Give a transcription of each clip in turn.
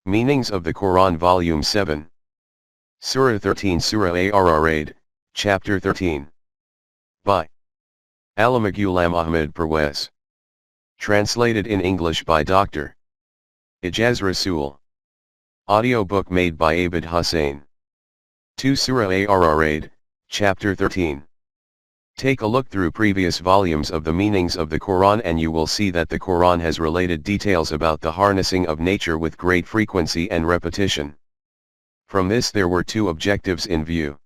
Meanings of the Quran Volume 7. Surah 13 Surah Ar-Raid, Chapter 13. By Allama Parwez. Translated in English by Dr. Ejaz Rasool. Audiobook made by Abid Hussain. 2 Surah Ar-Raid, Chapter 13. Take a look through previous volumes of the meanings of the Quran and you will see that the Quran has related details about the harnessing of nature with great frequency and repetition. From this there were two objectives in view.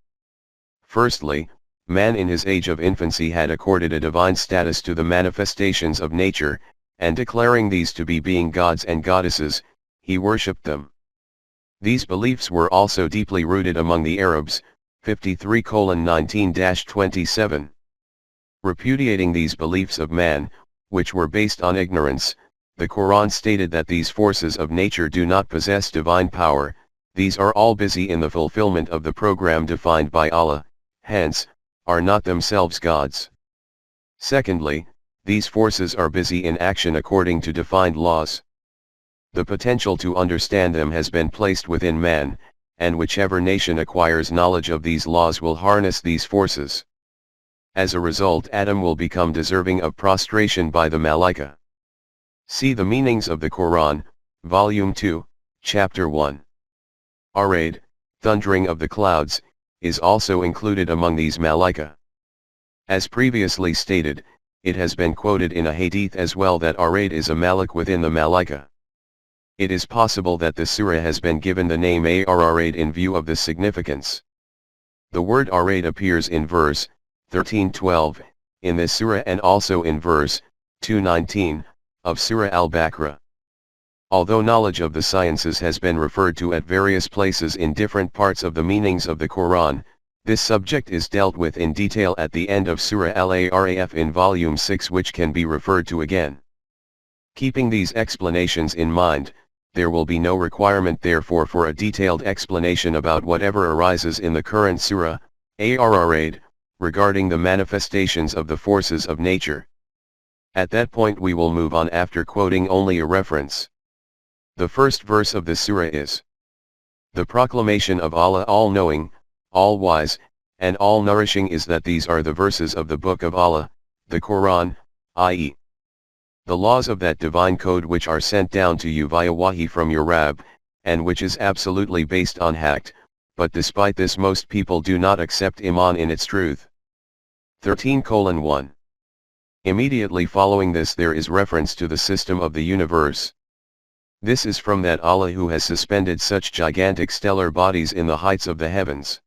Firstly, man in his age of infancy had accorded a divine status to the manifestations of nature, and declaring these to be being gods and goddesses, he worshipped them. These beliefs were also deeply rooted among the Arabs, 53:19-27. Repudiating these beliefs of man, which were based on ignorance, the Quran stated that these forces of nature do not possess divine power, these are all busy in the fulfillment of the program defined by Allah, hence, are not themselves gods. Secondly, these forces are busy in action according to defined laws. The potential to understand them has been placed within man, and whichever nation acquires knowledge of these laws will harness these forces. As a result, Adam will become deserving of prostration by the Malaika. See the meanings of the Quran, Volume 2, Chapter 1. Ar-Raid, thundering of the clouds, is also included among these Malaika. As previously stated, it has been quoted in a hadith as well that Ar-Raid is a Malik within the Malaika. It is possible that the surah has been given the name Ar-Raid in view of this significance. The word Ar-Raid appears in verse 13:12, in this surah and also in verse 2:19, of Surah Al-Baqarah. Although knowledge of the sciences has been referred to at various places in different parts of the meanings of the Quran, this subject is dealt with in detail at the end of Surah Al-Araf in Volume 6, which can be referred to again. Keeping these explanations in mind, there will be no requirement therefore for a detailed explanation about whatever arises in the current Surah, Ar-Raid, regarding the manifestations of the forces of nature. At that point we will move on after quoting only a reference. The first verse of the surah is the proclamation of Allah all-knowing, all-wise, and all-nourishing is that these are the verses of the Book of Allah, the Quran, i.e. the laws of that divine code which are sent down to you via wahi from your Rabb, and which is absolutely based on haqq, but despite this most people do not accept Iman in its truth. 13:1. Immediately following this there is reference to the system of the universe. This is from that Allah who has suspended such gigantic stellar bodies in the heights of the heavens.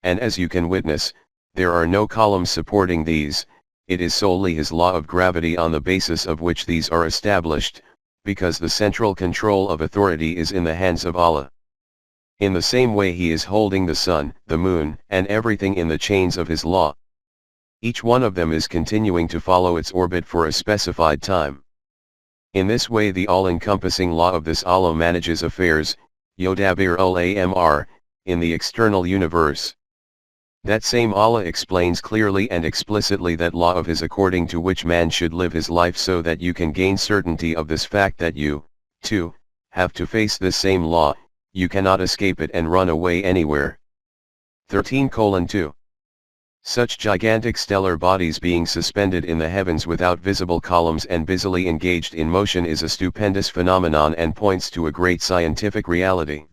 And as you can witness, there are no columns supporting these, it is solely His law of gravity on the basis of which these are established, because the central control of authority is in the hands of Allah. In the same way He is holding the sun, the moon, and everything in the chains of His law. Each one of them is continuing to follow its orbit for a specified time. In this way the all-encompassing law of this Allah manages affairs, Yodabir ul-Amr, in the external universe. That same Allah explains clearly and explicitly that law of His according to which man should live his life so that you can gain certainty of this fact that you, too, have to face this same law, you cannot escape it and run away anywhere. 13:2. Such gigantic stellar bodies being suspended in the heavens without visible columns and busily engaged in motion is a stupendous phenomenon and points to a great scientific reality.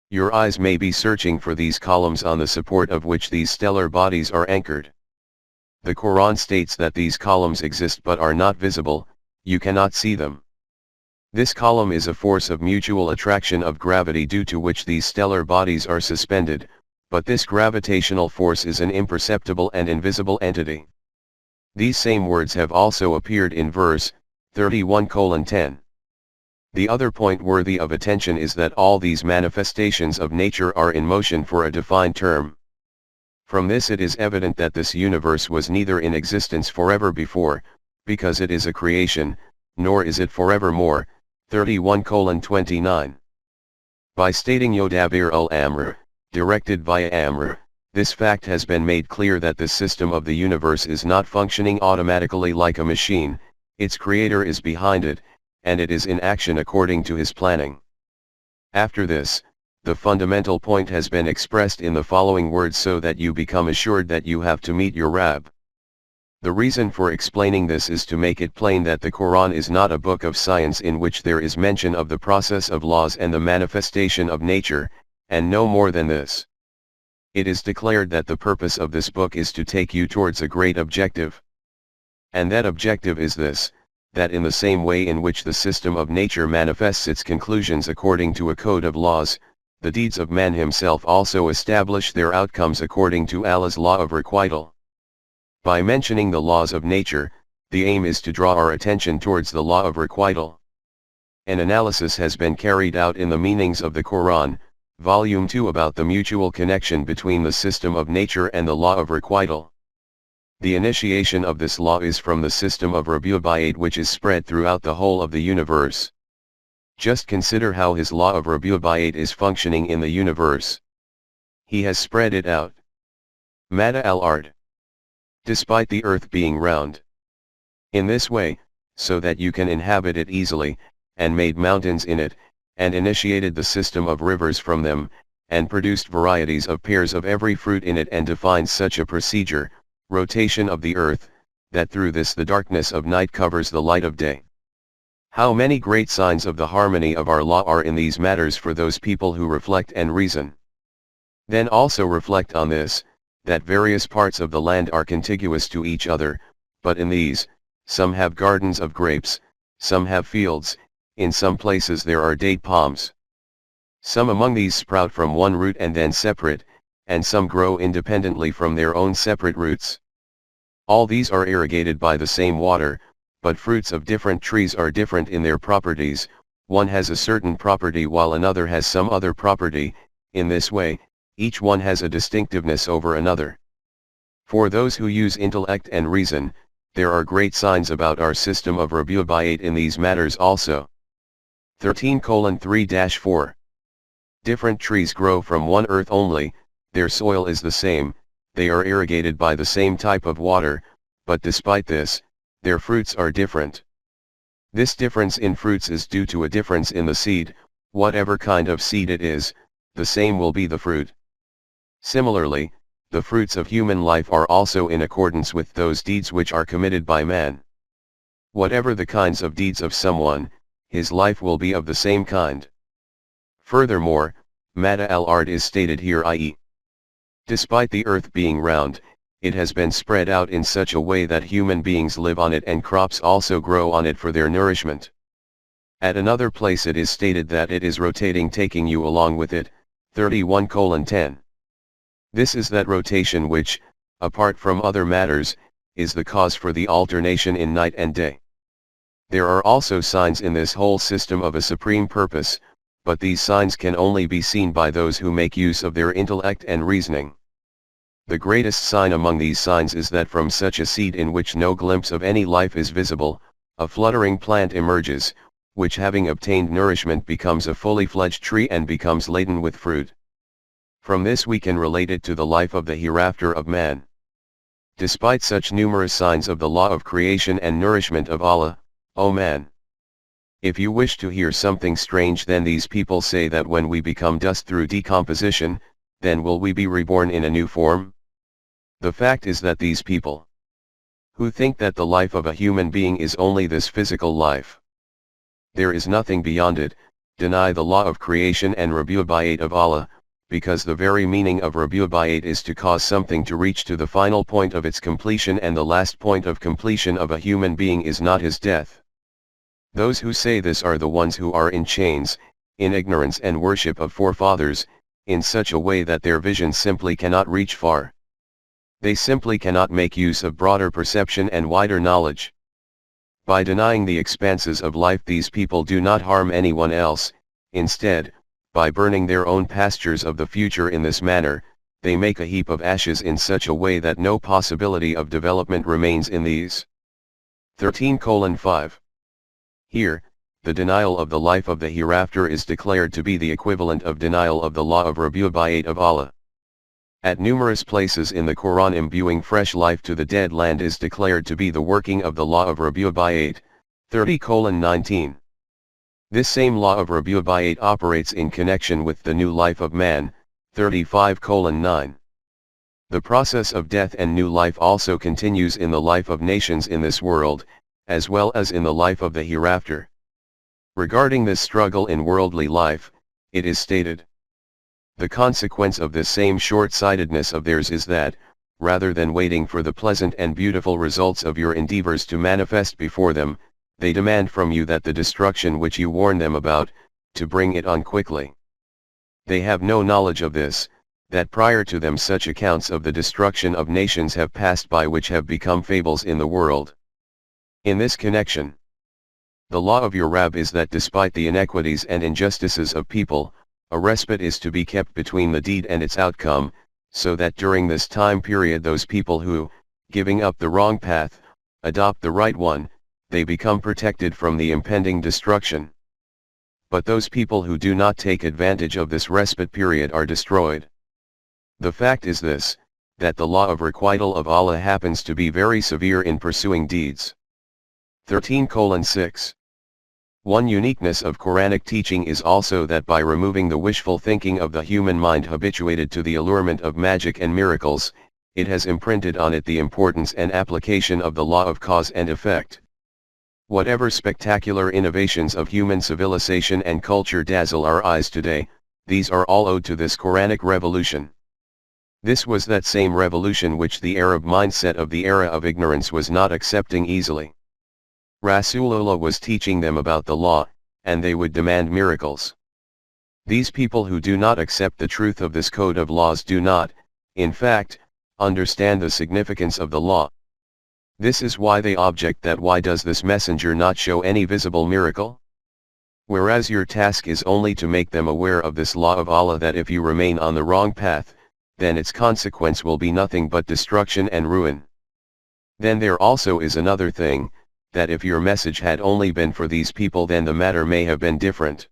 Your eyes may be searching for these columns on the support of which these stellar bodies are anchored. The Quran states that these columns exist but are not visible, you cannot see them. This column is a force of mutual attraction of gravity due to which these stellar bodies are suspended, but this gravitational force is an imperceptible and invisible entity. These same words have also appeared in verse 31:10. The other point worthy of attention is that all these manifestations of nature are in motion for a defined term. From this it is evident that this universe was neither in existence forever before, because it is a creation, nor is it forevermore. 31:29. By stating Yodabir ul-Amr, directed via Amr, this fact has been made clear that this system of the universe is not functioning automatically like a machine, its creator is behind it, and it is in action according to his planning. After this, the fundamental point has been expressed in the following words so that you become assured that you have to meet your Rabb. The reason for explaining this is to make it plain that the Quran is not a book of science in which there is mention of the process of laws and the manifestation of nature, and no more than this. It is declared that the purpose of this book is to take you towards a great objective. And that objective is this, that in the same way in which the system of nature manifests its conclusions according to a code of laws, the deeds of man himself also establish their outcomes according to Allah's law of requital. By mentioning the laws of nature, the aim is to draw our attention towards the law of requital. An analysis has been carried out in the meanings of the Quran, Volume 2, about the mutual connection between the system of nature and the law of requital. The initiation of this law is from the system of Rabu'iyat, which is spread throughout the whole of the universe. Just consider how his law of Rabu'iyat is functioning in the universe. He has spread it out. Mada al-ard. Despite the earth being round. In this way, so that you can inhabit it easily, and made mountains in it, and initiated the system of rivers from them, and produced varieties of pears of every fruit in it, and defined such a procedure, rotation of the earth, that through this the darkness of night covers the light of day. How many great signs of the harmony of our law are in these matters for those people who reflect and reason. Then also reflect on this, that various parts of the land are contiguous to each other, but in these, some have gardens of grapes, some have fields, in some places there are date palms. Some among these sprout from one root and then separate, and some grow independently from their own separate roots. All these are irrigated by the same water, but fruits of different trees are different in their properties, one has a certain property while another has some other property. In this way, each one has a distinctiveness over another. For those who use intellect and reason, there are great signs about our system of Rabu'iyat in these matters also. 13:3-4. Different trees grow from one earth only, their soil is the same, they are irrigated by the same type of water, but despite this, their fruits are different. This difference in fruits is due to a difference in the seed. Whatever kind of seed it is, the same will be the fruit. Similarly, the fruits of human life are also in accordance with those deeds which are committed by man. Whatever the kinds of deeds of someone, his life will be of the same kind. Furthermore, Mada al-ard is stated here, i.e., despite the earth being round, it has been spread out in such a way that human beings live on it and crops also grow on it for their nourishment. At another place it is stated that it is rotating, taking you along with it. 31:10. This is that rotation which, apart from other matters, is the cause for the alternation in night and day. There are also signs in this whole system of a supreme purpose, but these signs can only be seen by those who make use of their intellect and reasoning. The greatest sign among these signs is that from such a seed in which no glimpse of any life is visible, a fluttering plant emerges, which having obtained nourishment becomes a fully fledged tree and becomes laden with fruit. From this we can relate it to the life of the hereafter of man. Despite such numerous signs of the law of creation and nourishment of Allah, O man, if you wish to hear something strange, then these people say that when we become dust through decomposition, then will we be reborn in a new form? The fact is that these people, who think that the life of a human being is only this physical life, there is nothing beyond it, deny the law of creation and Rabu'iyat of Allah, because the very meaning of Rabu'iyat is to cause something to reach to the final point of its completion, and the last point of completion of a human being is not his death. Those who say this are the ones who are in chains, in ignorance and worship of forefathers, in such a way that their vision simply cannot reach far. They simply cannot make use of broader perception and wider knowledge. By denying the expanses of life, these people do not harm anyone else. Instead, by burning their own pastures of the future in this manner, they make a heap of ashes in such a way that no possibility of development remains in these. 13:5. Here, the denial of the life of the hereafter is declared to be the equivalent of denial of the law of Rabu'iyat of Allah. At numerous places in the Quran, imbuing fresh life to the dead land is declared to be the working of the law of Rabu'iyat. 30:19. This same law of Rabi'ah operates in connection with the new life of man, 35:9. The process of death and new life also continues in the life of nations in this world, as well as in the life of the hereafter. Regarding this struggle in worldly life, it is stated, the consequence of this same short-sightedness of theirs is that, rather than waiting for the pleasant and beautiful results of your endeavors to manifest before them, they demand from you that the destruction which you warn them about, to bring it on quickly. They have no knowledge of this, that prior to them such accounts of the destruction of nations have passed by which have become fables in the world. In this connection, the law of your Rabb is that despite the inequities and injustices of people, a respite is to be kept between the deed and its outcome, so that during this time period those people who, giving up the wrong path, adopt the right one, they become protected from the impending destruction. But those people who do not take advantage of this respite period are destroyed. The fact is this, that the law of requital of Allah happens to be very severe in pursuing deeds. 13:6. One uniqueness of Quranic teaching is also that by removing the wishful thinking of the human mind habituated to the allurement of magic and miracles, it has imprinted on it the importance and application of the law of cause and effect. Whatever spectacular innovations of human civilization and culture dazzle our eyes today, these are all owed to this Quranic revolution. This was that same revolution which the Arab mindset of the era of ignorance was not accepting easily. Rasulullah was teaching them about the law, and they would demand miracles. These people who do not accept the truth of this code of laws do not, in fact, understand the significance of the law. This is why they object that why does this messenger not show any visible miracle? Whereas your task is only to make them aware of this law of Allah, that if you remain on the wrong path, then its consequence will be nothing but destruction and ruin. Then there also is another thing, that if your message had only been for these people, then the matter may have been different.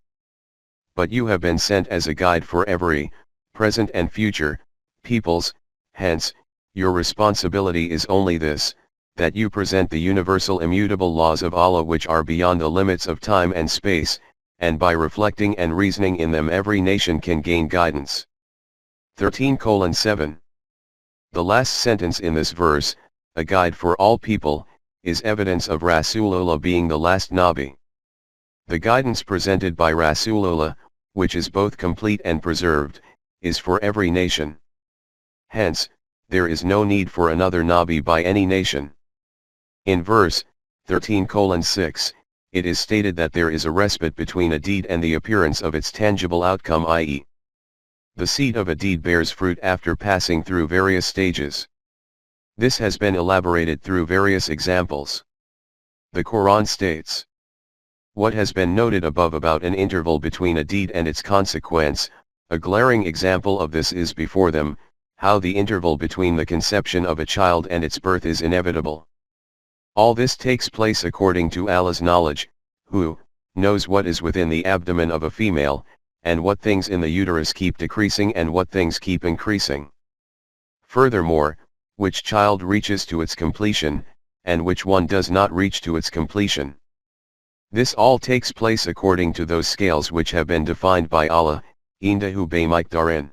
But you have been sent as a guide for every, present and future, peoples, hence, your responsibility is only this, that you present the universal immutable laws of Allah which are beyond the limits of time and space, and by reflecting and reasoning in them every nation can gain guidance. 13:7. The last sentence in this verse, a guide for all people, is evidence of Rasulullah being the last Nabi. The guidance presented by Rasulullah, which is both complete and preserved, is for every nation. Hence, there is no need for another Nabi by any nation. In verse 13:6, it is stated that there is a respite between a deed and the appearance of its tangible outcome, i.e., the seed of a deed bears fruit after passing through various stages. This has been elaborated through various examples. The Quran states, what has been noted above about an interval between a deed and its consequence, a glaring example of this is before them, how the interval between the conception of a child and its birth is inevitable. All this takes place according to Allah's knowledge, who knows what is within the abdomen of a female, and what things in the uterus keep decreasing and what things keep increasing. Furthermore, which child reaches to its completion, and which one does not reach to its completion. This all takes place according to those scales which have been defined by Allah, indahu bi'miqdarin.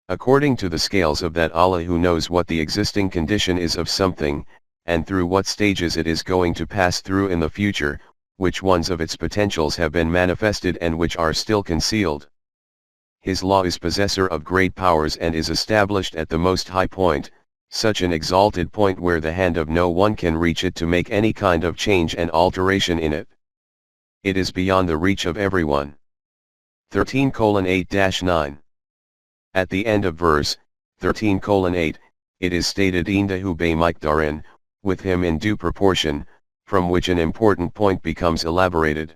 According to the scales of that Allah who knows what the existing condition is of something, and through what stages it is going to pass through in the future, which ones of its potentials have been manifested and which are still concealed. His law is possessor of great powers and is established at the most high point, such an exalted point where the hand of no one can reach it to make any kind of change and alteration in it. It is beyond the reach of everyone. 13:8-9. At the end of verse 13:8, it is stated indahu bi'miqdarin, with him in due proportion, from which an important point becomes elaborated.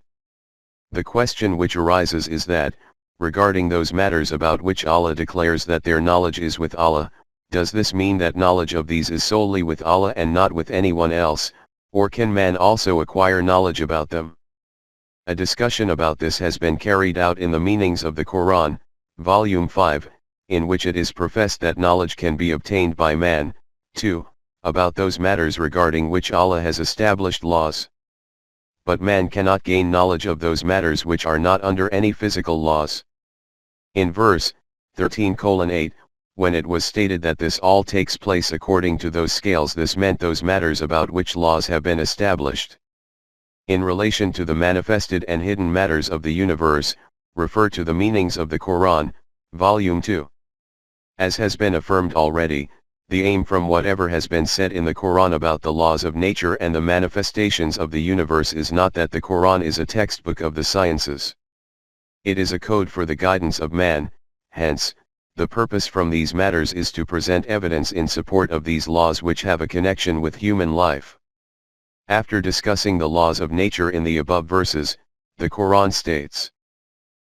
The question which arises is that, regarding those matters about which Allah declares that their knowledge is with Allah, does this mean that knowledge of these is solely with Allah and not with anyone else, or can man also acquire knowledge about them? A discussion about this has been carried out in the Meanings of the Quran, Volume 5, in which it is professed that knowledge can be obtained by man, too, about those matters regarding which Allah has established laws. but man cannot gain knowledge of those matters which are not under any physical laws. In verse 13:8, when it was stated that this all takes place according to those scales, this meant those matters about which laws have been established. In relation to the manifested and hidden matters of the universe, refer to the meanings of the Quran, Volume 2. As has been affirmed already, the aim from whatever has been said in the Quran about the laws of nature and the manifestations of the universe is not that the Quran is a textbook of the sciences. It is a code for the guidance of man, hence, the purpose from these matters is to present evidence in support of these laws which have a connection with human life. After discussing the laws of nature in the above verses, the Quran states,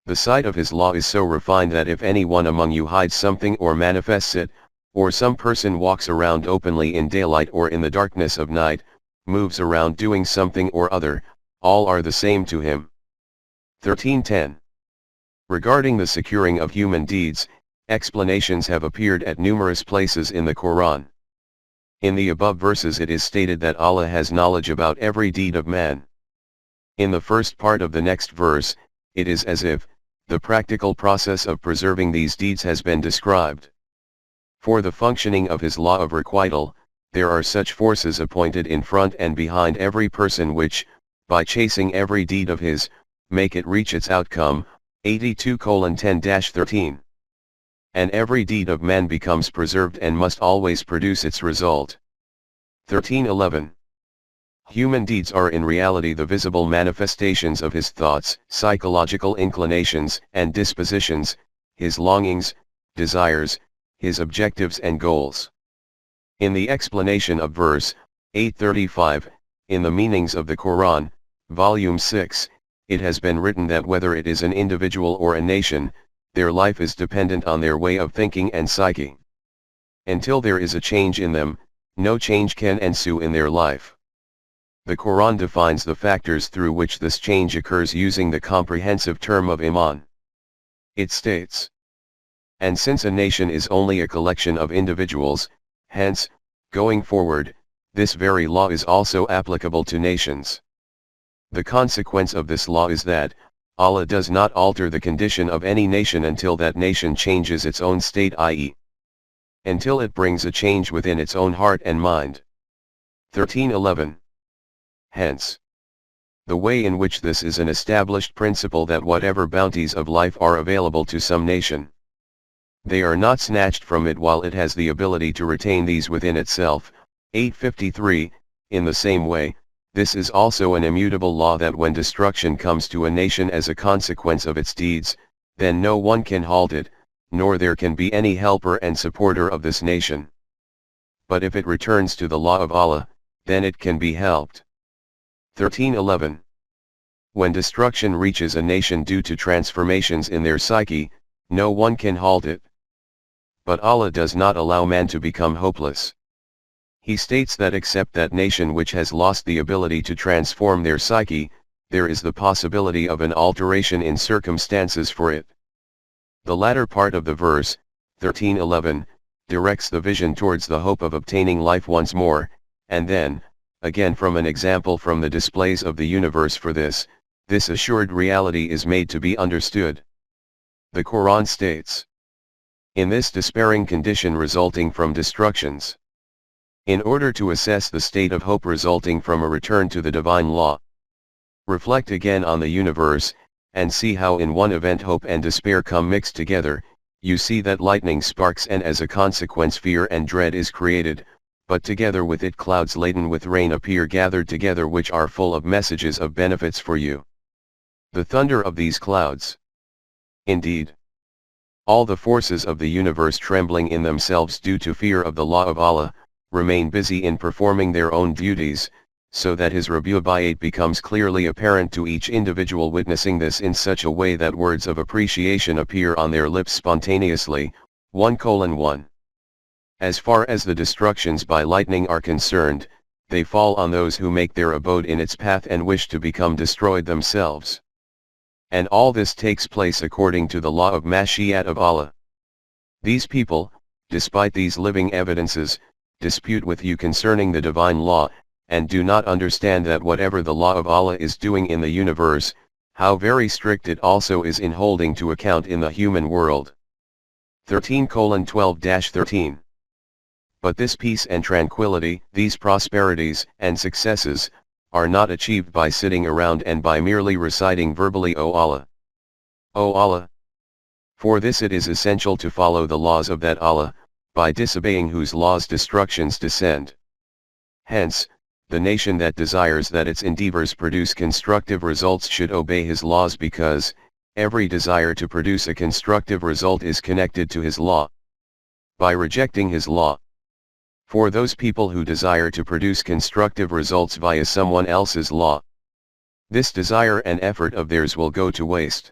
"The sight of his law is so refined that if anyone among you hides something or manifests it, or some person walks around openly in daylight or in the darkness of night, moves around doing something or other, all are the same to him." 13:10. Regarding the securing of human deeds, explanations have appeared at numerous places in the Quran. In the above verses it is stated that Allah has knowledge about every deed of man. In the first part of the next verse, it is as if the practical process of preserving these deeds has been described. For the functioning of his law of requital, there are such forces appointed in front and behind every person which, by chasing every deed of his, make it reach its outcome, 82:10-13. And every deed of man becomes preserved and must always produce its result. 13:11. Human deeds are in reality the visible manifestations of his thoughts, psychological inclinations and dispositions, his longings, desires, his objectives and goals. In the explanation of verse 835, in the meanings of the Quran, Volume 6, it has been written that whether it is an individual or a nation, their life is dependent on their way of thinking and psyche. Until there is a change in them, no change can ensue in their life. The Quran defines the factors through which this change occurs using the comprehensive term of Iman. It states, "And since a nation is only a collection of individuals, hence, going forward, this very law is also applicable to nations. The consequence of this law is that, Allah does not alter the condition of any nation until that nation changes its own state, i.e., until it brings a change within its own heart and mind." 13:11. Hence, the way in which this is an established principle that whatever bounties of life are available to some nation, they are not snatched from it while it has the ability to retain these within itself. 853, in the same way, this is also an immutable law that when destruction comes to a nation as a consequence of its deeds, then no one can halt it, nor there can be any helper and supporter of this nation. But if it returns to the law of Allah, then it can be helped. 13:11. When destruction reaches a nation due to transformations in their psyche, no one can halt it. But Allah does not allow man to become hopeless. He states that except that nation which has lost the ability to transform their psyche, there is the possibility of an alteration in circumstances for it. The latter part of the verse, 13:11, directs the vision towards the hope of obtaining life once more, and then, again from an example from the displays of the universe for this assured reality is made to be understood. The Quran states, "In this despairing condition resulting from destructions, in order to assess the state of hope resulting from a return to the divine law, reflect again on the universe, and see how in one event hope and despair come mixed together. You see that lightning sparks and as a consequence fear and dread is created, but together with it clouds laden with rain appear gathered together which are full of messages of benefits for you. The thunder of these clouds. Indeed, all the forces of the universe trembling in themselves due to fear of the law of Allah, remain busy in performing their own duties, so that his rububiyyat becomes clearly apparent to each individual witnessing this in such a way that words of appreciation appear on their lips spontaneously. 1:1. As far as the destructions by lightning are concerned, they fall on those who make their abode in its path and wish to become destroyed themselves. And all this takes place according to the law of Mashiach of Allah. These people, despite these living evidences, dispute with you concerning the divine law, and do not understand that whatever the law of Allah is doing in the universe, how very strict it also is in holding to account in the human world. 13:12-13. But this peace and tranquility, these prosperities and successes, are not achieved by sitting around and by merely reciting verbally, O Allah, O Allah. For this it is essential to follow the laws of that Allah, by disobeying whose laws destructions descend. Hence, the nation that desires that its endeavors produce constructive results should obey his laws, because every desire to produce a constructive result is connected to his law. By rejecting his law, for those people who desire to produce constructive results via someone else's law, this desire and effort of theirs will go to waste.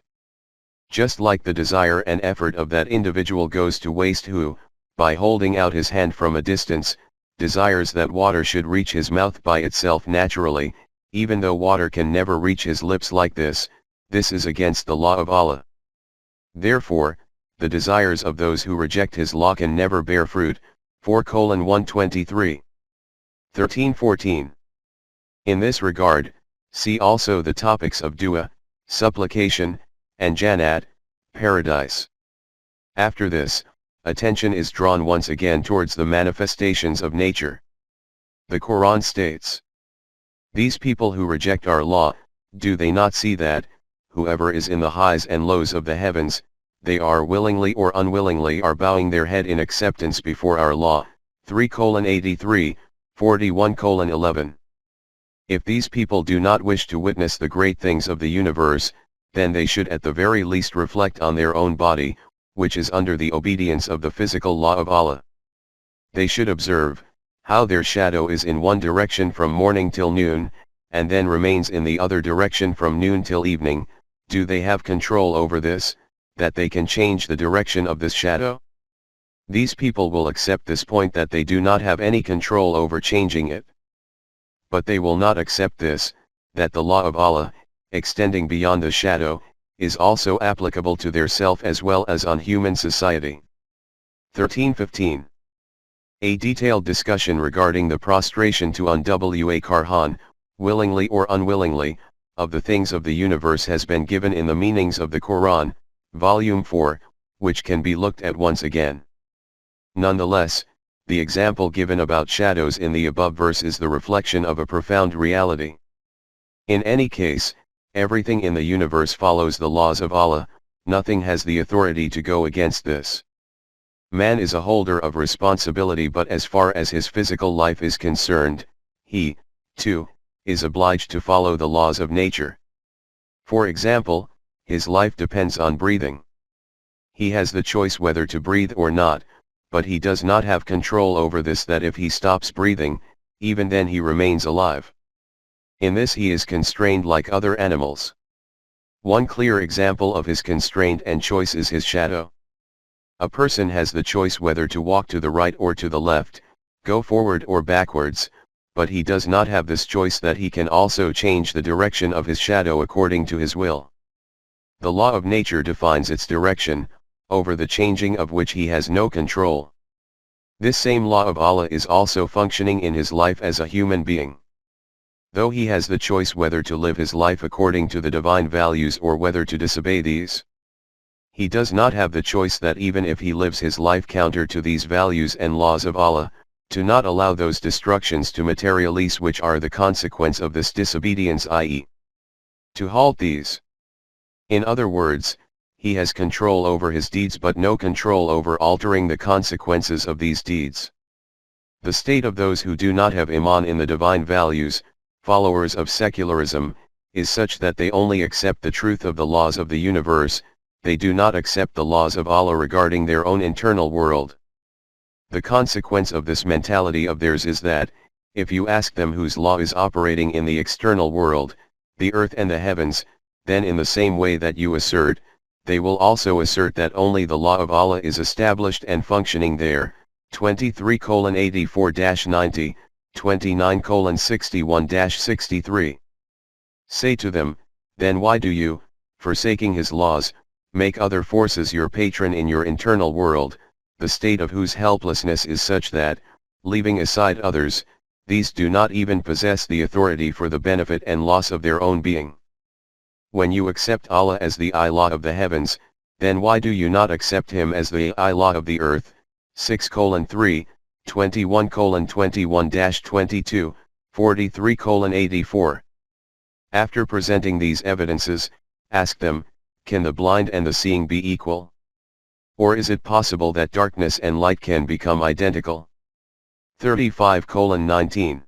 Just like the desire and effort of that individual goes to waste who, by holding out his hand from a distance, desires that water should reach his mouth by itself naturally, even though water can never reach his lips like this. This is against the law of Allah. Therefore, the desires of those who reject his law can never bear fruit. 4:123. 13:14. In this regard, see also the topics of dua, supplication, and jannat, paradise. After this, attention is drawn once again towards the manifestations of nature. The Quran states, "These people who reject our law, do they not see that, whoever is in the highs and lows of the heavens, they are willingly or unwillingly are bowing their head in acceptance before our law." 3:83, 41:11. If these people do not wish to witness the great things of the universe, then they should at the very least reflect on their own body, which is under the obedience of the physical law of Allah. They should observe how their shadow is in one direction from morning till noon, and then remains in the other direction from noon till evening. Do they have control over this, that they can change the direction of this shadow? These people will accept this point, that they do not have any control over changing it. But they will not accept this, that the law of Allah, extending beyond the shadow, is also applicable to their self as well as on human society. 13:15. A detailed discussion regarding the prostration to Unwa Karhan, willingly or unwillingly, of the things of the universe has been given in the meanings of the Quran, Volume 4, which can be looked at once again. Nonetheless, the example given about shadows in the above verse is the reflection of a profound reality. In any case, everything in the universe follows the laws of Allah, nothing has the authority to go against this. Man is a holder of responsibility, but as far as his physical life is concerned, he, too, is obliged to follow the laws of nature. For example, his life depends on breathing. He has the choice whether to breathe or not, but he does not have control over this, that if he stops breathing, even then he remains alive. In this he is constrained like other animals. One clear example of his constraint and choice is his shadow. A person has the choice whether to walk to the right or to the left, go forward or backwards, but he does not have this choice that he can also change the direction of his shadow according to his will. The law of nature defines its direction, over the changing of which he has no control. This same law of Allah is also functioning in his life as a human being. Though he has the choice whether to live his life according to the divine values or whether to disobey these, he does not have the choice that even if he lives his life counter to these values and laws of Allah, to not allow those destructions to materialize which are the consequence of this disobedience, i.e., to halt these. In other words, he has control over his deeds but no control over altering the consequences of these deeds. The state of those who do not have iman in the divine values, followers of secularism, is such that they only accept the truth of the laws of the universe, they do not accept the laws of Allah regarding their own internal world. The consequence of this mentality of theirs is that, if you ask them whose law is operating in the external world, the earth and the heavens, then in the same way that you assert, they will also assert that only the law of Allah is established and functioning there. 23:84-90, 29:61-63. Say to them, then why do you, forsaking his laws, make other forces your patron in your internal world, the state of whose helplessness is such that, leaving aside others, these do not even possess the authority for the benefit and loss of their own being. When you accept Allah as the ilah of the heavens, then why do you not accept him as the ilah of the earth? 6:3, 21:21-22, 43:84. After presenting these evidences, ask them, can the blind and the seeing be equal? Or is it possible that darkness and light can become identical? 35:19.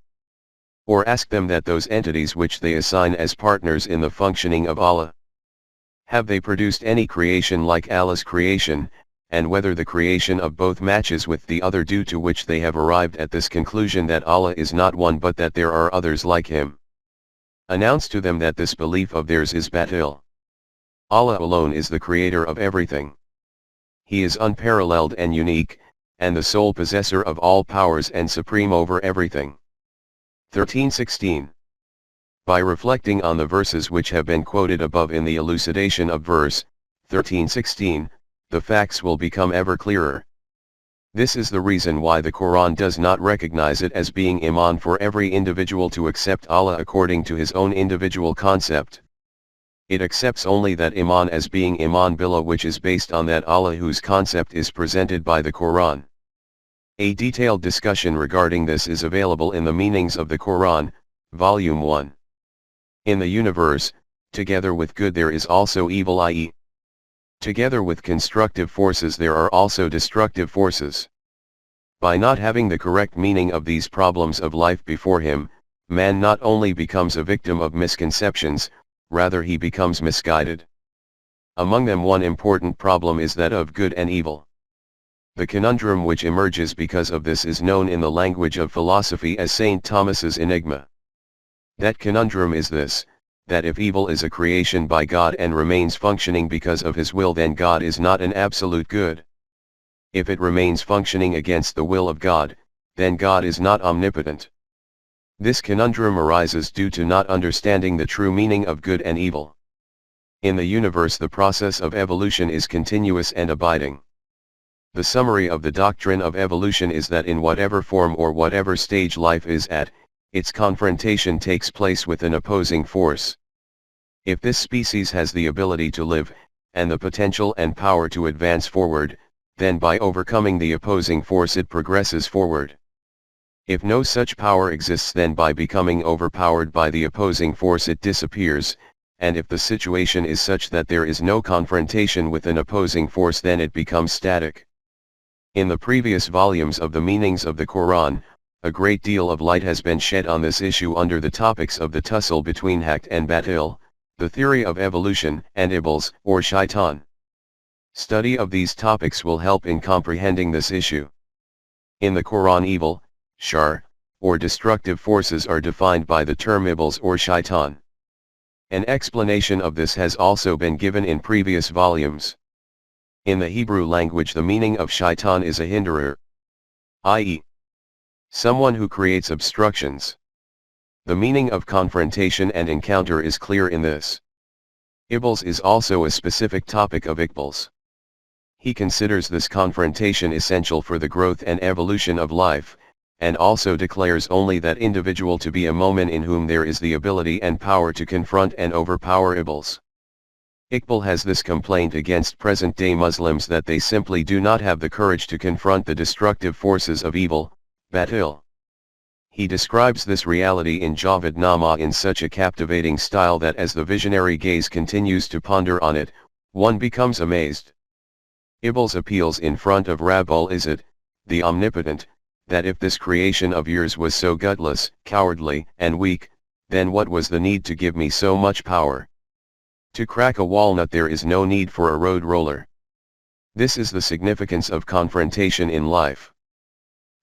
Or ask them that those entities which they assign as partners in the functioning of Allah, have they produced any creation like Allah's creation, and whether the creation of both matches with the other, due to which they have arrived at this conclusion that Allah is not one but that there are others like him. Announce to them that this belief of theirs is batil. Allah alone is the creator of everything. He is unparalleled and unique, and the sole possessor of all powers and supreme over everything. 13:16. By reflecting on the verses which have been quoted above in the elucidation of verse 13:16, the facts will become ever clearer. This is the reason why the Quran does not recognize it as being iman for every individual to accept Allah according to his own individual concept. It accepts only that iman as being iman billah, which is based on that Allah whose concept is presented by the Quran. A detailed discussion regarding this is available in the Meanings of the Quran, Volume 1. In the universe, together with good there is also evil, i.e., together with constructive forces there are also destructive forces. By not having the correct meaning of these problems of life before him, man not only becomes a victim of misconceptions, rather he becomes misguided. Among them one important problem is that of good and evil. The conundrum which emerges because of this is known in the language of philosophy as St. Thomas's enigma. That conundrum is this, that if evil is a creation by God and remains functioning because of his will, then God is not an absolute good. If it remains functioning against the will of God, then God is not omnipotent. This conundrum arises due to not understanding the true meaning of good and evil. In the universe the process of evolution is continuous and abiding. The summary of the doctrine of evolution is that in whatever form or whatever stage life is at, its confrontation takes place with an opposing force. If this species has the ability to live, and the potential and power to advance forward, then by overcoming the opposing force it progresses forward. If no such power exists, then by becoming overpowered by the opposing force it disappears, and if the situation is such that there is no confrontation with an opposing force, then it becomes static. In the previous volumes of the Meanings of the Quran, a great deal of light has been shed on this issue under the topics of the tussle between haqq and batil, the theory of evolution, and Iblis, or shaitan. Study of these topics will help in comprehending this issue. In the Quran, evil, shar, or destructive forces are defined by the term Iblis or shaitan. An explanation of this has also been given in previous volumes. In the Hebrew language the meaning of shaitan is a hinderer, i.e., someone who creates obstructions. The meaning of confrontation and encounter is clear in this. Iblis is also a specific topic of Iqbal's. He considers this confrontation essential for the growth and evolution of life, and also declares only that individual to be a mu'min in whom there is the ability and power to confront and overpower Iblis. Iqbal has this complaint against present-day Muslims that they simply do not have the courage to confront the destructive forces of evil, batil. He describes this reality in Javed Nama in such a captivating style that as the visionary gaze continues to ponder on it, one becomes amazed. Iblis appeals in front of Rabbul Izzat, the Omnipotent, that if this creation of yours was so gutless, cowardly, and weak, then what was the need to give me so much power? To crack a walnut there is no need for a road roller. This is the significance of confrontation in life.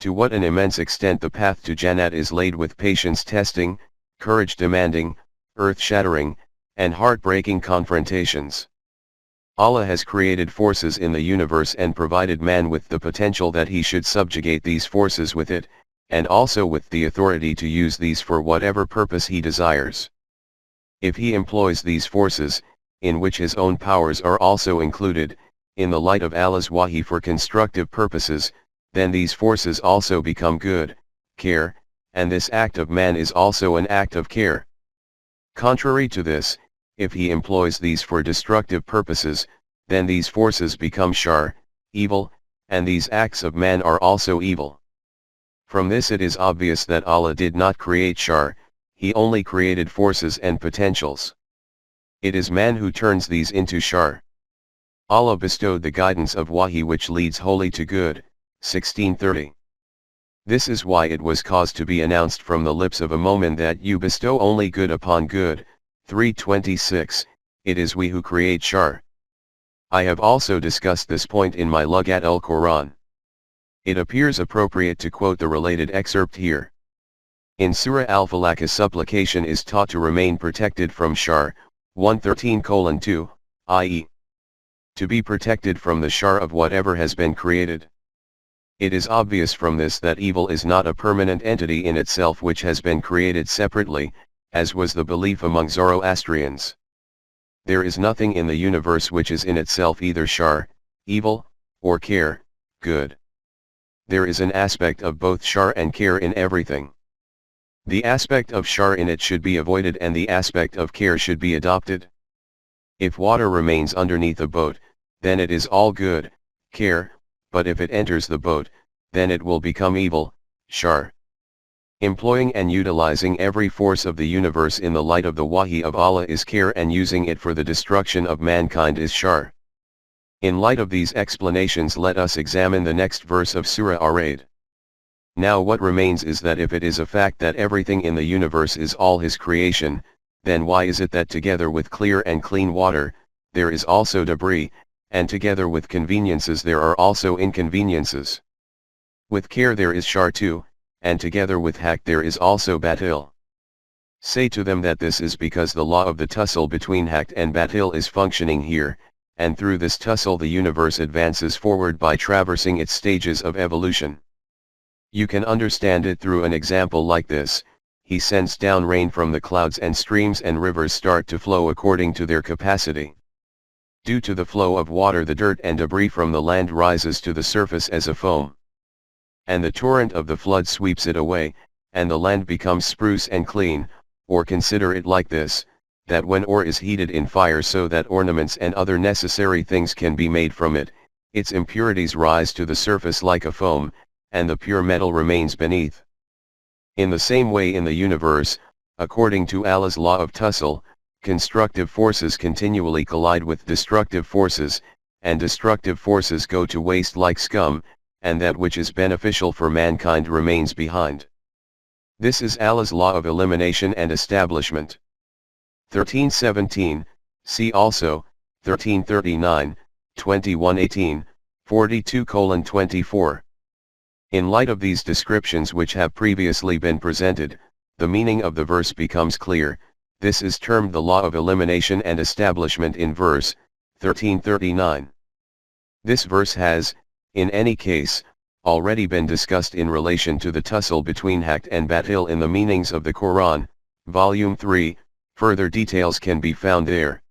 To what an immense extent the path to Jannat is laid with patience testing, courage demanding, earth-shattering, and heart-breaking confrontations. Allah has created forces in the universe and provided man with the potential that he should subjugate these forces with it, and also with the authority to use these for whatever purpose he desires. If he employs these forces, in which his own powers are also included, in the light of Allah's wahi for constructive purposes, then these forces also become good, care, and this act of man is also an act of care. Contrary to this, if he employs these for destructive purposes, then these forces become shar, evil, and these acts of man are also evil. From this it is obvious that Allah did not create shar, He only created forces and potentials. It is man who turns these into shar. Allah bestowed the guidance of Wahi which leads wholly to good, 1630. This is why it was caused to be announced from the lips of a Momin that you bestow only good upon good, 326, it is we who create shar. I have also discussed this point in my Lugat al-Quran. It appears appropriate to quote the related excerpt here. In Surah Al-Falaq a supplication is taught to remain protected from shar, 113:2, i.e. to be protected from the shar of whatever has been created. It is obvious from this that evil is not a permanent entity in itself which has been created separately, as was the belief among Zoroastrians. There is nothing in the universe which is in itself either shar, evil, or care, good. There is an aspect of both shar and care in everything. The aspect of shar in it should be avoided and the aspect of care should be adopted. If water remains underneath a boat, then it is all good, care, but if it enters the boat, then it will become evil, shar. Employing and utilizing every force of the universe in the light of the Wahi of Allah is care, and using it for the destruction of mankind is shar. In light of these explanations, let us examine the next verse of Surah Ar-Ra'd. Now what remains is that if it is a fact that everything in the universe is all His creation, then why is it that together with clear and clean water, there is also debris, and together with conveniences there are also inconveniences? With care there is shar too, and together with haq there is also batil. Say to them that this is because the law of the tussle between haq and batil is functioning here, and through this tussle the universe advances forward by traversing its stages of evolution. You can understand it through an example like this: He sends down rain from the clouds and streams and rivers start to flow according to their capacity. Due to the flow of water the dirt and debris from the land rises to the surface as a foam. And the torrent of the flood sweeps it away, and the land becomes spruce and clean, or consider it like this, that when ore is heated in fire so that ornaments and other necessary things can be made from it, its impurities rise to the surface like a foam, and the pure metal remains beneath. In the same way in the universe, according to Allah's law of tussle, constructive forces continually collide with destructive forces, and destructive forces go to waste like scum, and that which is beneficial for mankind remains behind. This is Allah's law of elimination and establishment. 1317, see also, 1339, 2118, 42:24. In light of these descriptions which have previously been presented, the meaning of the verse becomes clear. This is termed the law of elimination and establishment in verse 1339. This verse has, in any case, already been discussed in relation to the tussle between haq and batil in the meanings of the Quran, Volume 3, further details can be found there.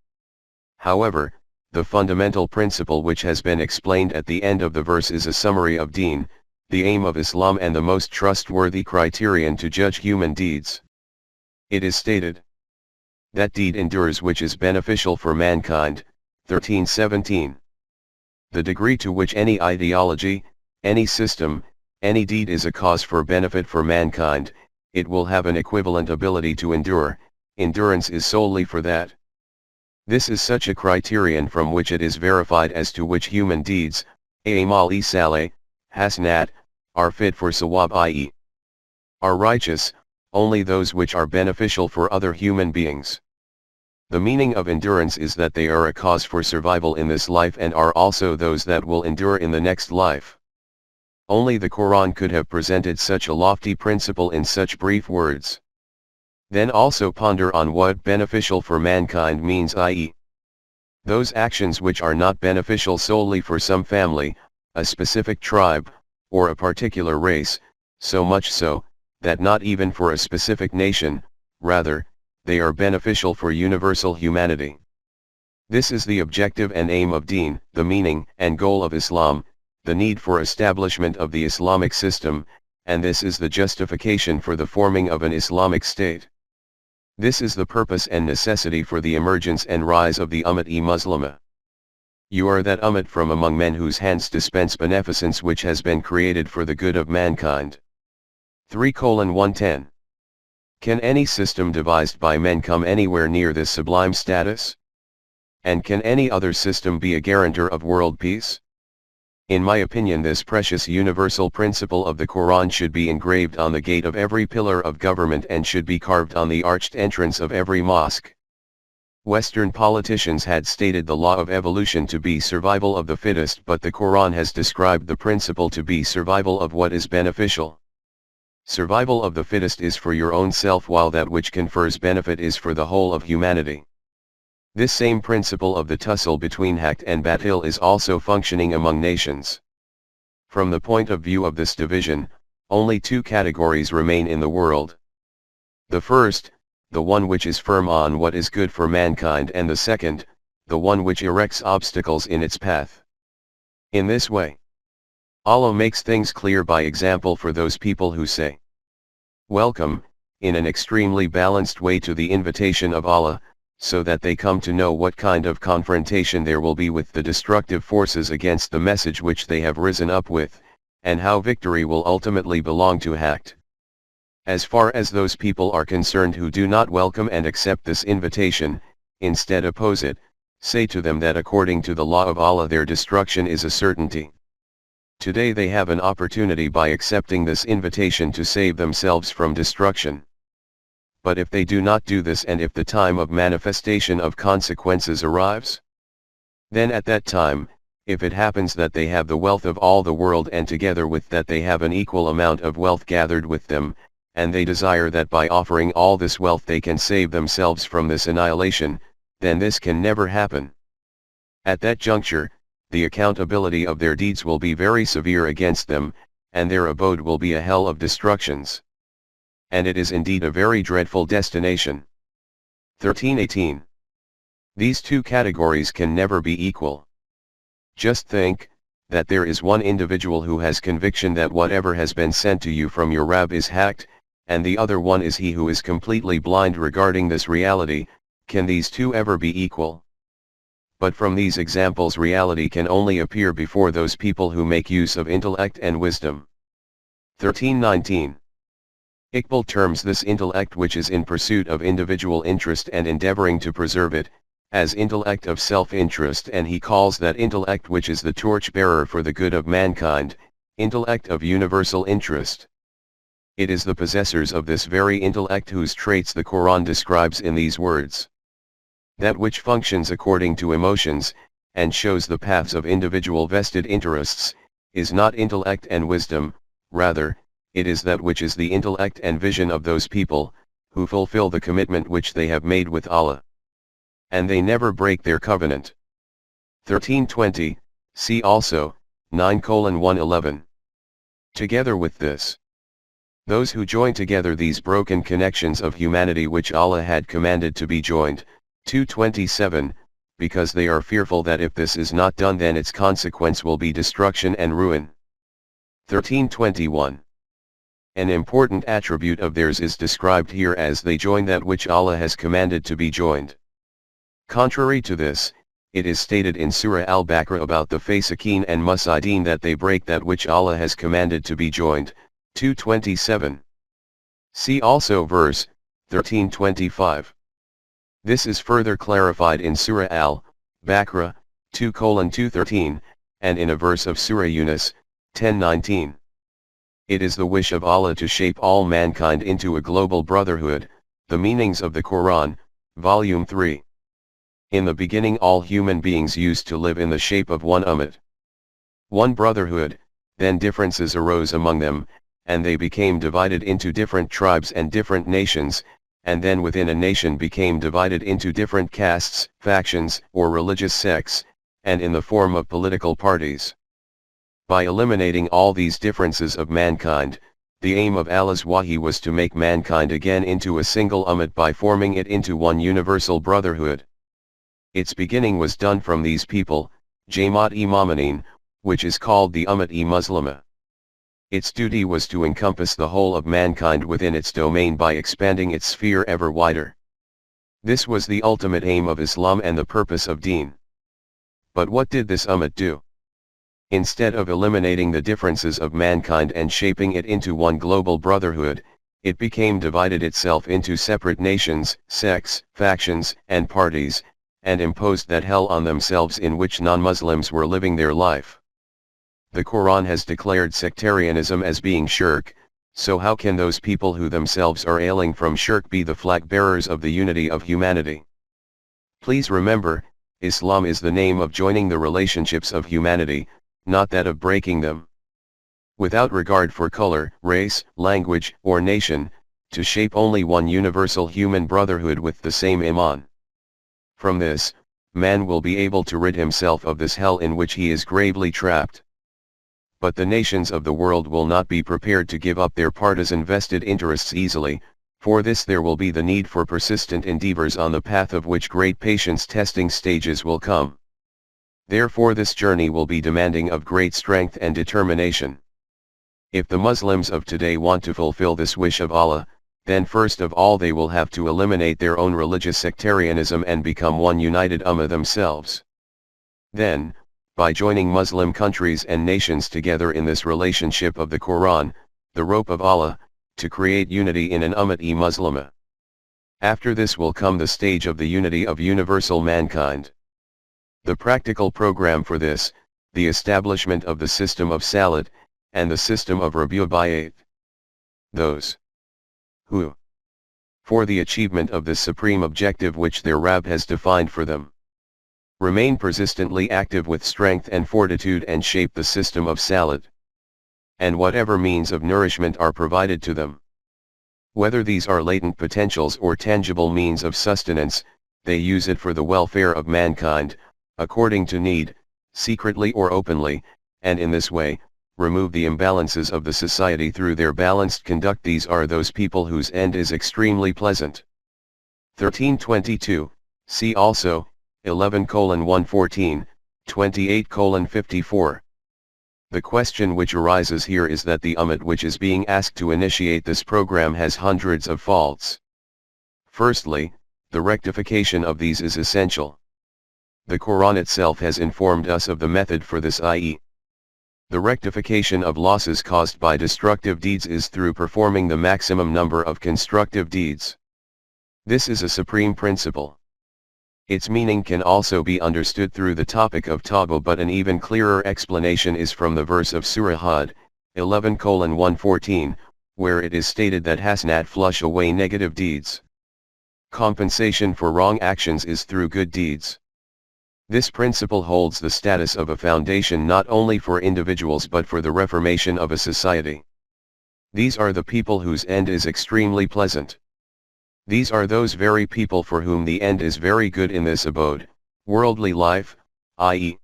However, the fundamental principle which has been explained at the end of the verse is a summary of deen, the aim of Islam and the most trustworthy criterion to judge human deeds. It is stated that deed endures which is beneficial for mankind, 1317. The degree to which any ideology, any system, any deed is a cause for benefit for mankind, it will have an equivalent ability to endure. Endurance is solely for that. This is such a criterion from which it is verified as to which human deeds, a'mal-e saleh, hasanat, are fit for sawab, i.e. are righteous, only those which are beneficial for other human beings. The meaning of endurance is that they are a cause for survival in this life and are also those that will endure in the next life. Only the Quran could have presented such a lofty principle in such brief words. Then also ponder on what beneficial for mankind means, i.e. those actions which are not beneficial solely for some family, a specific tribe, or a particular race, so much so, that not even for a specific nation, rather, they are beneficial for universal humanity. This is the objective and aim of deen, the meaning and goal of Islam, the need for establishment of the Islamic system, and this is the justification for the forming of an Islamic state. This is the purpose and necessity for the emergence and rise of the Ummat-e-Muslima. You are that Ummat from among men whose hands dispense beneficence which has been created for the good of mankind. 3:110. Can any system devised by men come anywhere near this sublime status? And can any other system be a guarantor of world peace? In my opinion, this precious universal principle of the Quran should be engraved on the gate of every pillar of government and should be carved on the arched entrance of every mosque. Western politicians had stated the law of evolution to be survival of the fittest, but the Quran has described the principle to be survival of what is beneficial. Survival of the fittest is for your own self, while that which confers benefit is for the whole of humanity. This same principle of the tussle between haqq and batil is also functioning among nations. From the point of view of this division, only two categories remain in the world. The first, the one which is firm on what is good for mankind, and the second, the one which erects obstacles in its path. In this way, Allah makes things clear by example for those people who say, "Welcome," in an extremely balanced way to the invitation of Allah, so that they come to know what kind of confrontation there will be with the destructive forces against the message which they have risen up with, and how victory will ultimately belong to haqq. As far as those people are concerned who do not welcome and accept this invitation, instead oppose it, say to them that according to the law of Allah their destruction is a certainty. Today they have an opportunity by accepting this invitation to save themselves from destruction. But if they do not do this, and if the time of manifestation of consequences arrives, then at that time, if it happens that they have the wealth of all the world, and together with that they have an equal amount of wealth gathered with them, and they desire that by offering all this wealth they can save themselves from this annihilation, then this can never happen. At that juncture, the accountability of their deeds will be very severe against them, and their abode will be a hell of destructions. And it is indeed a very dreadful destination. 13:18. These two categories can never be equal. Just think, that there is one individual who has conviction that whatever has been sent to you from your Rabb is haqq, and the other one is he who is completely blind regarding this reality. Can these two ever be equal? But from these examples reality can only appear before those people who make use of intellect and wisdom. 13:19. Iqbal terms this intellect which is in pursuit of individual interest and endeavoring to preserve it, as intellect of self-interest, and he calls that intellect which is the torch-bearer for the good of mankind, intellect of universal interest. It is the possessors of this very intellect whose traits the Quran describes in these words. That which functions according to emotions, and shows the paths of individual vested interests, is not intellect and wisdom, rather, it is that which is the intellect and vision of those people, who fulfill the commitment which they have made with Allah. And they never break their covenant. 13:20, see also, 9:111. Together with this, those who join together these broken connections of humanity which Allah had commanded to be joined, 2:27, because they are fearful that if this is not done then its consequence will be destruction and ruin. 13:21. An important attribute of theirs is described here as they join that which Allah has commanded to be joined. Contrary to this, it is stated in Surah Al-Baqarah about the Fasiqeen and Musaideen that they break that which Allah has commanded to be joined, 2:27. See also verse 13:25. This is further clarified in Surah Al-Baqarah 2:213, and in a verse of Surah Yunus 10:19. It is the wish of Allah to shape all mankind into a global brotherhood. The Meanings of the Quran, Volume 3. In the beginning all human beings used to live in the shape of one ummat, one brotherhood, then differences arose among them, and they became divided into different tribes and different nations, and then within a nation became divided into different castes, factions, or religious sects, and in the form of political parties. By eliminating all these differences of mankind, the aim of Allah's wahi was to make mankind again into a single ummat by forming it into one universal brotherhood. Its beginning was done from these people, Jamaat-e-Mu'minin, which is called the Ummat-e-Muslima. Its duty was to encompass the whole of mankind within its domain by expanding its sphere ever wider. This was the ultimate aim of Islam and the purpose of Deen. But what did this ummah do? Instead of eliminating the differences of mankind and shaping it into one global brotherhood, it became divided itself into separate nations, sects, factions, and parties, and imposed that hell on themselves in which non-Muslims were living their life. The Quran has declared sectarianism as being shirk, so how can those people who themselves are ailing from shirk be the flag bearers of the unity of humanity? Please remember, Islam is the name of joining the relationships of humanity, not that of breaking them. Without regard for color, race, language, or nation, to shape only one universal human brotherhood with the same iman. From this, man will be able to rid himself of this hell in which he is gravely trapped. But the nations of the world will not be prepared to give up their partisan vested interests easily. For this there will be the need for persistent endeavors on the path of which great patience testing stages will come. Therefore this journey will be demanding of great strength and determination. If the Muslims of today want to fulfill this wish of Allah, then first of all they will have to eliminate their own religious sectarianism and become one united ummah themselves. Then, by joining Muslim countries and nations together in this relationship of the Quran, the rope of Allah, to create unity in an Ummah-e-Muslimah. After this will come the stage of the unity of universal mankind. The practical program for this, the establishment of the system of Salat, and the system of Rabi'ah Bayat. Those who, for the achievement of this supreme objective which their Rabb has defined for them, remain persistently active with strength and fortitude and shape the system of Salat. And whatever means of nourishment are provided to them, whether these are latent potentials or tangible means of sustenance, they use it for the welfare of mankind, according to need, secretly or openly, and in this way, remove the imbalances of the society through their balanced conduct. These are those people whose end is extremely pleasant. 1322, see also, 11:114, 28:54. The question which arises here is that the ummah which is being asked to initiate this program has hundreds of faults. Firstly, the rectification of these is essential. The Quran itself has informed us of the method for this, i.e., the rectification of losses caused by destructive deeds is through performing the maximum number of constructive deeds. This is a supreme principle. Its meaning can also be understood through the topic of tawbah, but an even clearer explanation is from the verse of Surah Hud, 11:114, where it is stated that hasanat flush away negative deeds. Compensation for wrong actions is through good deeds. This principle holds the status of a foundation not only for individuals but for the reformation of a society. These are the people whose end is extremely pleasant. These are those very people for whom the end is very good in this abode, worldly life, i.e.,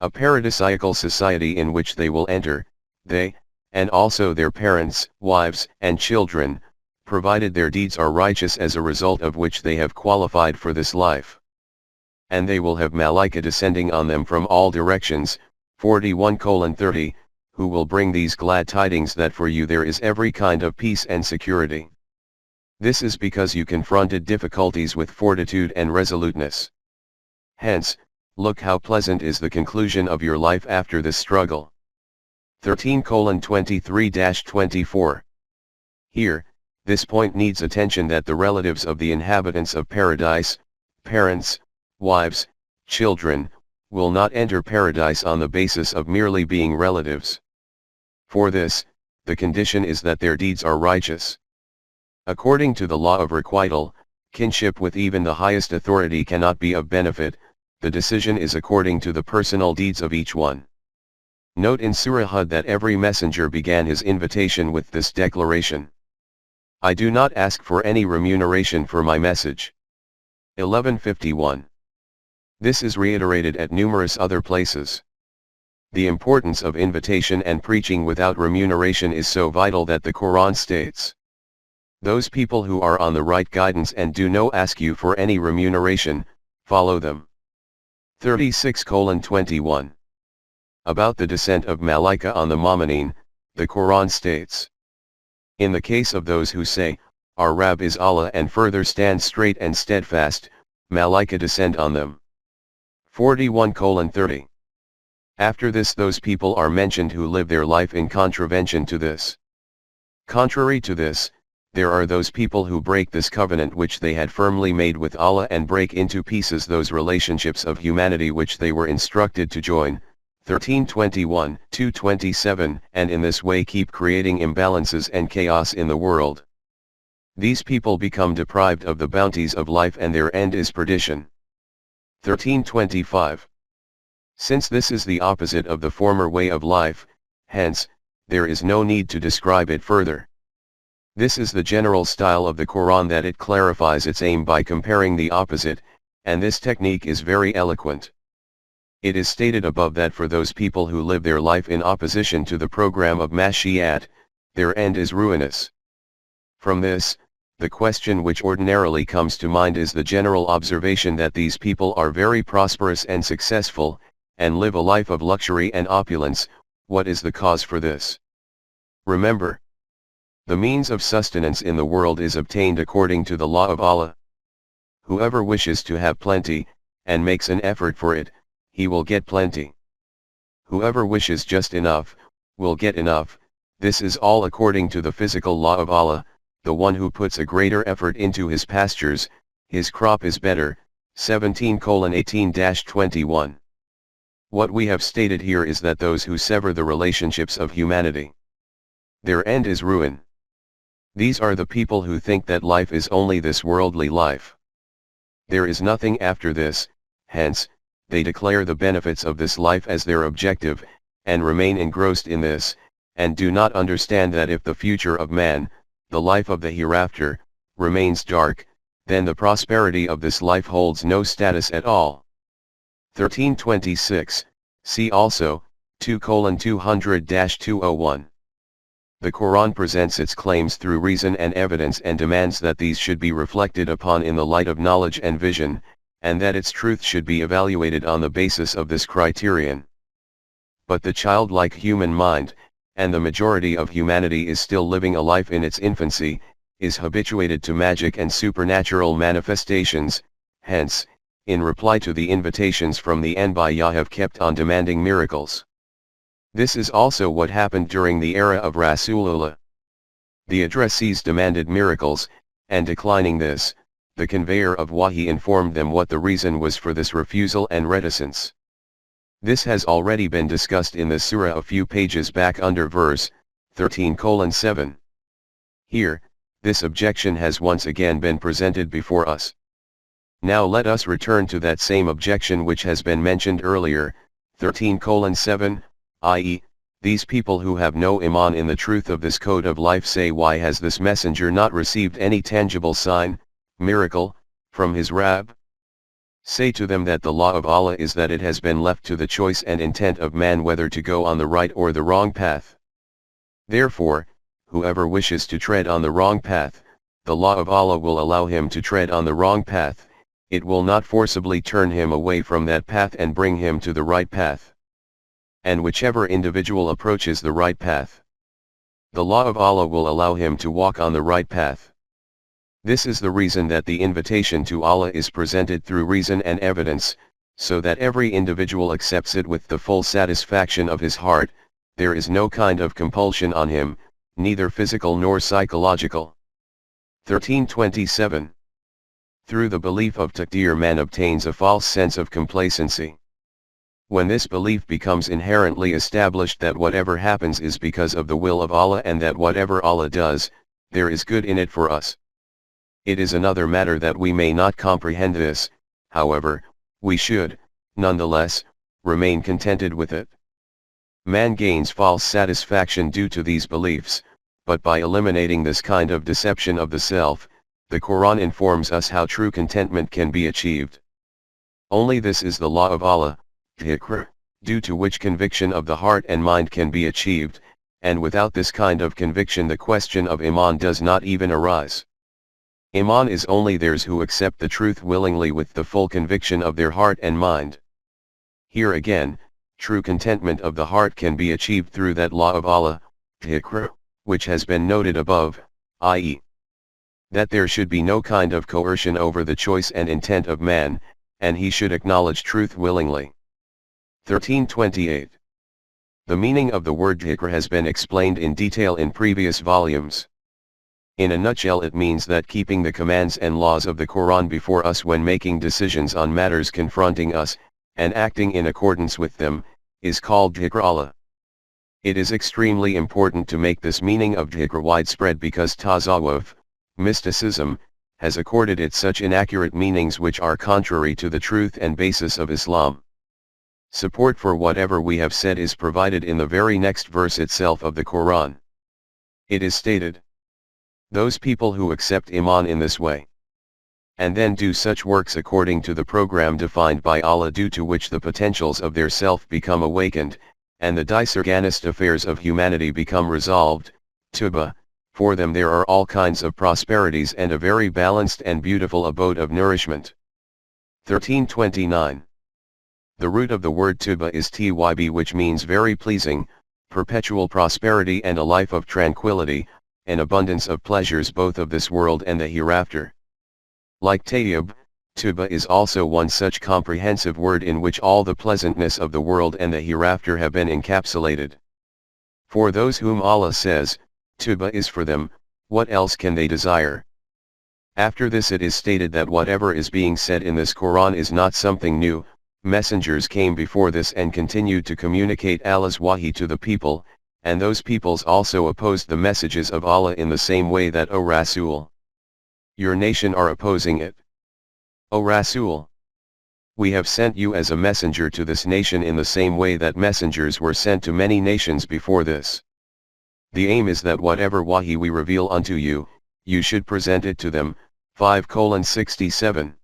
a paradisiacal society in which they will enter, they, and also their parents, wives, and children, provided their deeds are righteous, as a result of which they have qualified for this life. And they will have malaika descending on them from all directions, 41:30, who will bring these glad tidings that for you there is every kind of peace and security. This is because you confronted difficulties with fortitude and resoluteness. Hence, look how pleasant is the conclusion of your life after this struggle. 13:23-24. Here, this point needs attention, that the relatives of the inhabitants of paradise, parents, wives, children, will not enter paradise on the basis of merely being relatives. For this, the condition is that their deeds are righteous. According to the law of requital, kinship with even the highest authority cannot be of benefit. The decision is according to the personal deeds of each one. Note in Surah Hud that every messenger began his invitation with this declaration: I do not ask for any remuneration for my message. 11:51. This is reiterated at numerous other places. The importance of invitation and preaching without remuneration is so vital that the Quran states, those people who are on the right guidance and do not ask you for any remuneration, follow them. 36:21. About the descent of Malaika on the Mu'mineen, the Quran states. In the case of those who say, our Rabb is Allah, and further stand straight and steadfast, Malaika descend on them. 41:30. After this those people are mentioned who live their life in contravention to this. Contrary to this, there are those people who break this covenant which they had firmly made with Allah and break into pieces those relationships of humanity which they were instructed to join, 13:21-27, and in this way keep creating imbalances and chaos in the world. These people become deprived of the bounties of life and their end is perdition. 13:25. Since this is the opposite of the former way of life, hence, there is no need to describe it further. This is the general style of the Quran, that it clarifies its aim by comparing the opposite, and this technique is very eloquent. It is stated above that for those people who live their life in opposition to the program of Mashiach, their end is ruinous. From this, the question which ordinarily comes to mind is the general observation that these people are very prosperous and successful, and live a life of luxury and opulence. What is the cause for this? Remember, the means of sustenance in the world is obtained according to the law of Allah. Whoever wishes to have plenty, and makes an effort for it, he will get plenty. Whoever wishes just enough, will get enough. This is all according to the physical law of Allah. The one who puts a greater effort into his pastures, his crop is better. 17:18-21. What we have stated here is that those who sever the relationships of humanity, their end is ruin. These are the people who think that life is only this worldly life. There is nothing after this, hence, they declare the benefits of this life as their objective, and remain engrossed in this, and do not understand that if the future of man, the life of the hereafter, remains dark, then the prosperity of this life holds no status at all. 13:26, see also, 2:200-201. The Quran presents its claims through reason and evidence and demands that these should be reflected upon in the light of knowledge and vision, and that its truth should be evaluated on the basis of this criterion. But the childlike human mind, and the majority of humanity is still living a life in its infancy, is habituated to magic and supernatural manifestations. Hence, in reply to the invitations from the Anbiya have kept on demanding miracles. This is also what happened during the era of Rasool. The addressees demanded miracles, and declining this, the conveyor of Wahi informed them what the reason was for this refusal and reticence. This has already been discussed in the Sura a few pages back under verse 13:7. Here, this objection has once again been presented before us. Now let us return to that same objection which has been mentioned earlier, 13:7, i.e., these people who have no iman in the truth of this code of life say, why has this messenger not received any tangible sign, miracle, from his Rabb? Say to them that the law of Allah is that it has been left to the choice and intent of man whether to go on the right or the wrong path. Therefore, whoever wishes to tread on the wrong path, the law of Allah will allow him to tread on the wrong path. It will not forcibly turn him away from that path and bring him to the right path. And whichever individual approaches the right path, the law of Allah will allow him to walk on the right path. This is the reason that the invitation to Allah is presented through reason and evidence, so that every individual accepts it with the full satisfaction of his heart. There is no kind of compulsion on him, neither physical nor psychological. 13:27. Through the belief of taqdeer man obtains a false sense of complacency. When this belief becomes inherently established that whatever happens is because of the will of Allah and that whatever Allah does, there is good in it for us. It is another matter that we may not comprehend this, however, we should, nonetheless, remain contented with it. Man gains false satisfaction due to these beliefs, but by eliminating this kind of deception of the self, the Quran informs us how true contentment can be achieved. Only this is the law of Allah, due to which conviction of the heart and mind can be achieved, and without this kind of conviction the question of Iman does not even arise. Iman is only theirs who accept the truth willingly with the full conviction of their heart and mind. Here again, true contentment of the heart can be achieved through that law of Allah, dhikr, which has been noted above, i.e., that there should be no kind of coercion over the choice and intent of man, and he should acknowledge truth willingly. 1328. The meaning of the word dhikr has been explained in detail in previous volumes. In a nutshell, it means that keeping the commands and laws of the Quran before us when making decisions on matters confronting us, and acting in accordance with them, is called dhikr Allah. It is extremely important to make this meaning of dhikr widespread because tasawwuf, mysticism, has accorded it such inaccurate meanings which are contrary to the truth and basis of Islam. Support for whatever we have said is provided in the very next verse itself of the Quran. It is stated, "Those people who accept Iman in this way, and then do such works according to the program defined by Allah, due to which the potentials of their self become awakened, and the disorganized affairs of humanity become resolved, tuba, for them there are all kinds of prosperities and a very balanced and beautiful abode of nourishment." 1329. The root of the word tuba is tyb, which means very pleasing, perpetual prosperity and a life of tranquility, an abundance of pleasures both of this world and the hereafter. Like tayyib, tuba is also one such comprehensive word in which all the pleasantness of the world and the hereafter have been encapsulated. For those whom Allah says, tuba is for them, what else can they desire? After this it is stated that whatever is being said in this Quran is not something new. Messengers came before this and continued to communicate Allah's wahi to the people, and those peoples also opposed the messages of Allah in the same way that O Rasool, your nation are opposing it. O Rasool, we have sent you as a messenger to this nation in the same way that messengers were sent to many nations before this. The aim is that whatever wahi we reveal unto you, you should present it to them. 5:67.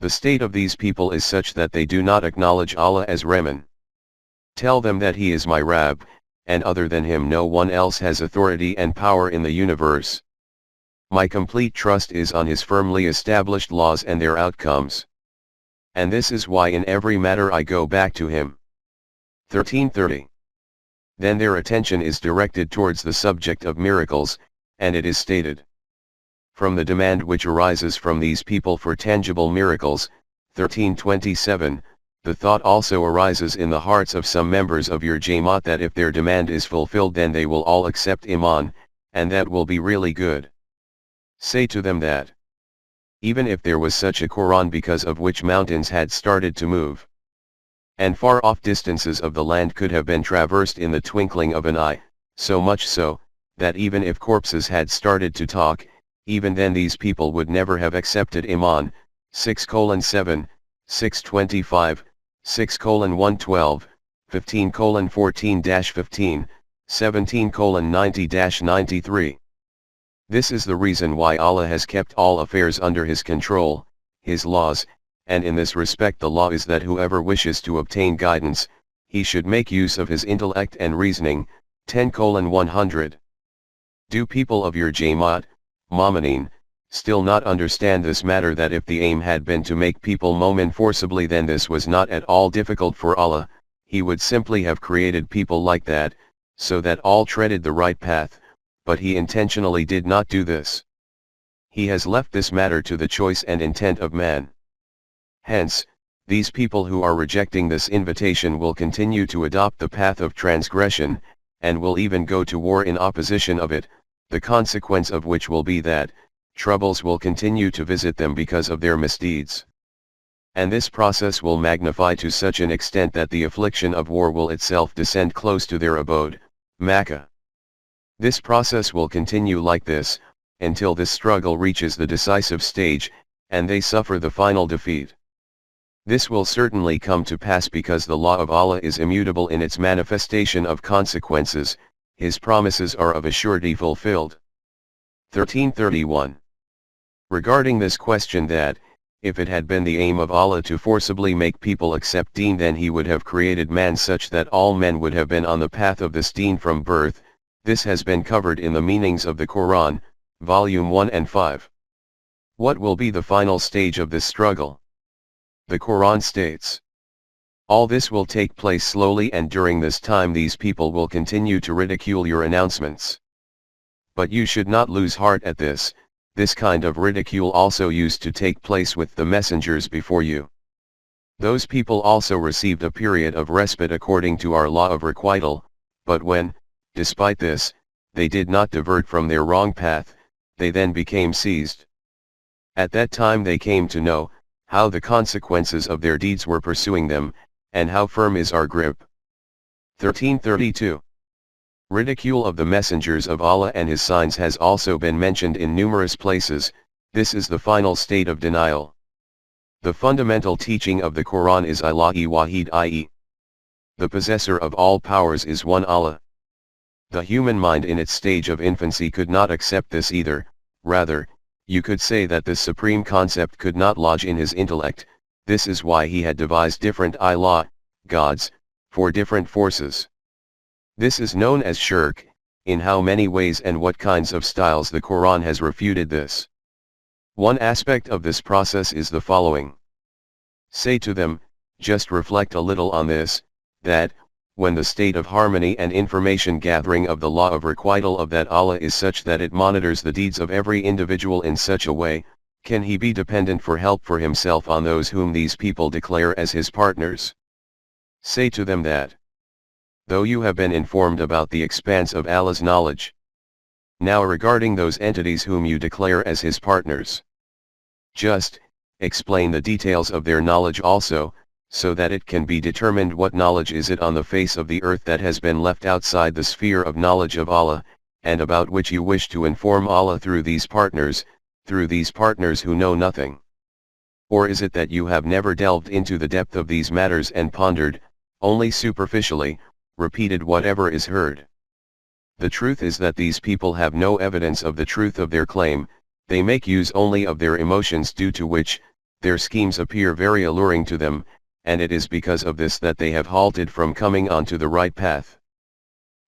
The state of these people is such that they do not acknowledge Allah as Rahman. Tell them that He is my Rabb, and other than Him no one else has authority and power in the universe. My complete trust is on His firmly established laws and their outcomes. And this is why in every matter I go back to Him. 1330. Then their attention is directed towards the subject of miracles, and it is stated, from the demand which arises from these people for tangible miracles. 1327, the thought also arises in the hearts of some members of your Jamaat that if their demand is fulfilled then they will all accept Iman, and that will be really good. Say to them that, even if there was such a Quran because of which mountains had started to move, and far off distances of the land could have been traversed in the twinkling of an eye, so much so, that even if corpses had started to talk, even then these people would never have accepted Iman. 6:7, 6:25, 6:112, 15:14-15, 17:90-93. This is the reason why Allah has kept all affairs under His control, His laws, and in this respect the law is that whoever wishes to obtain guidance, he should make use of his intellect and reasoning. 10:100. Do people of your Jamaat, Mu'minin, still not understand this matter, that if the aim had been to make people mu'min forcibly then this was not at all difficult for Allah, He would simply have created people like that, so that all treaded the right path, but He intentionally did not do this. He has left this matter to the choice and intent of man. Hence, these people who are rejecting this invitation will continue to adopt the path of transgression, and will even go to war in opposition of it, the consequence of which will be that troubles will continue to visit them because of their misdeeds. And this process will magnify to such an extent that the affliction of war will itself descend close to their abode, Makkah. This process will continue like this, until this struggle reaches the decisive stage, and they suffer the final defeat. This will certainly come to pass because the law of Allah is immutable in its manifestation of consequences. His promises are of a surety fulfilled. 1331. Regarding this question that, if it had been the aim of Allah to forcibly make people accept deen, then He would have created man such that all men would have been on the path of this deen from birth. This has been covered in the meanings of the Quran, Volume 1 and 5. What will be the final stage of this struggle? The Quran states, All this will take place slowly, and during this time these people will continue to ridicule your announcements. But you should not lose heart at this. This kind of ridicule also used to take place with the messengers before you. Those people also received a period of respite according to our law of requital, but when, despite this, they did not divert from their wrong path, they then became seized. At that time they came to know how the consequences of their deeds were pursuing them, and how firm is our grip. 1332. Ridicule of the messengers of Allah and his signs has also been mentioned in numerous places. This is the final state of denial. The fundamental teaching of the Quran is Ilahi Wahid, i.e., the possessor of all powers is one Allah. The human mind in its stage of infancy could not accept this either. Rather, you could say that this supreme concept could not lodge in his intellect. This is why he had devised different ilah, gods, for different forces. This is known as shirk. In how many ways and what kinds of styles the Quran has refuted this. One aspect of this process is the following. Say to them, just reflect a little on this, that, when the state of harmony and information gathering of the law of requital of that Allah is such that it monitors the deeds of every individual in such a way, can he be dependent for help for himself on those whom these people declare as his partners? Say to them that, though you have been informed about the expanse of Allah's knowledge, now regarding those entities whom you declare as his partners, just explain the details of their knowledge also, so that it can be determined what knowledge is it on the face of the earth that has been left outside the sphere of knowledge of Allah, and about which you wish to inform Allah through these partners who know nothing. Or is it that you have never delved into the depth of these matters and pondered, only superficially, repeated whatever is heard? The truth is that these people have no evidence of the truth of their claim. They make use only of their emotions, due to which, their schemes appear very alluring to them, and it is because of this that they have halted from coming onto the right path.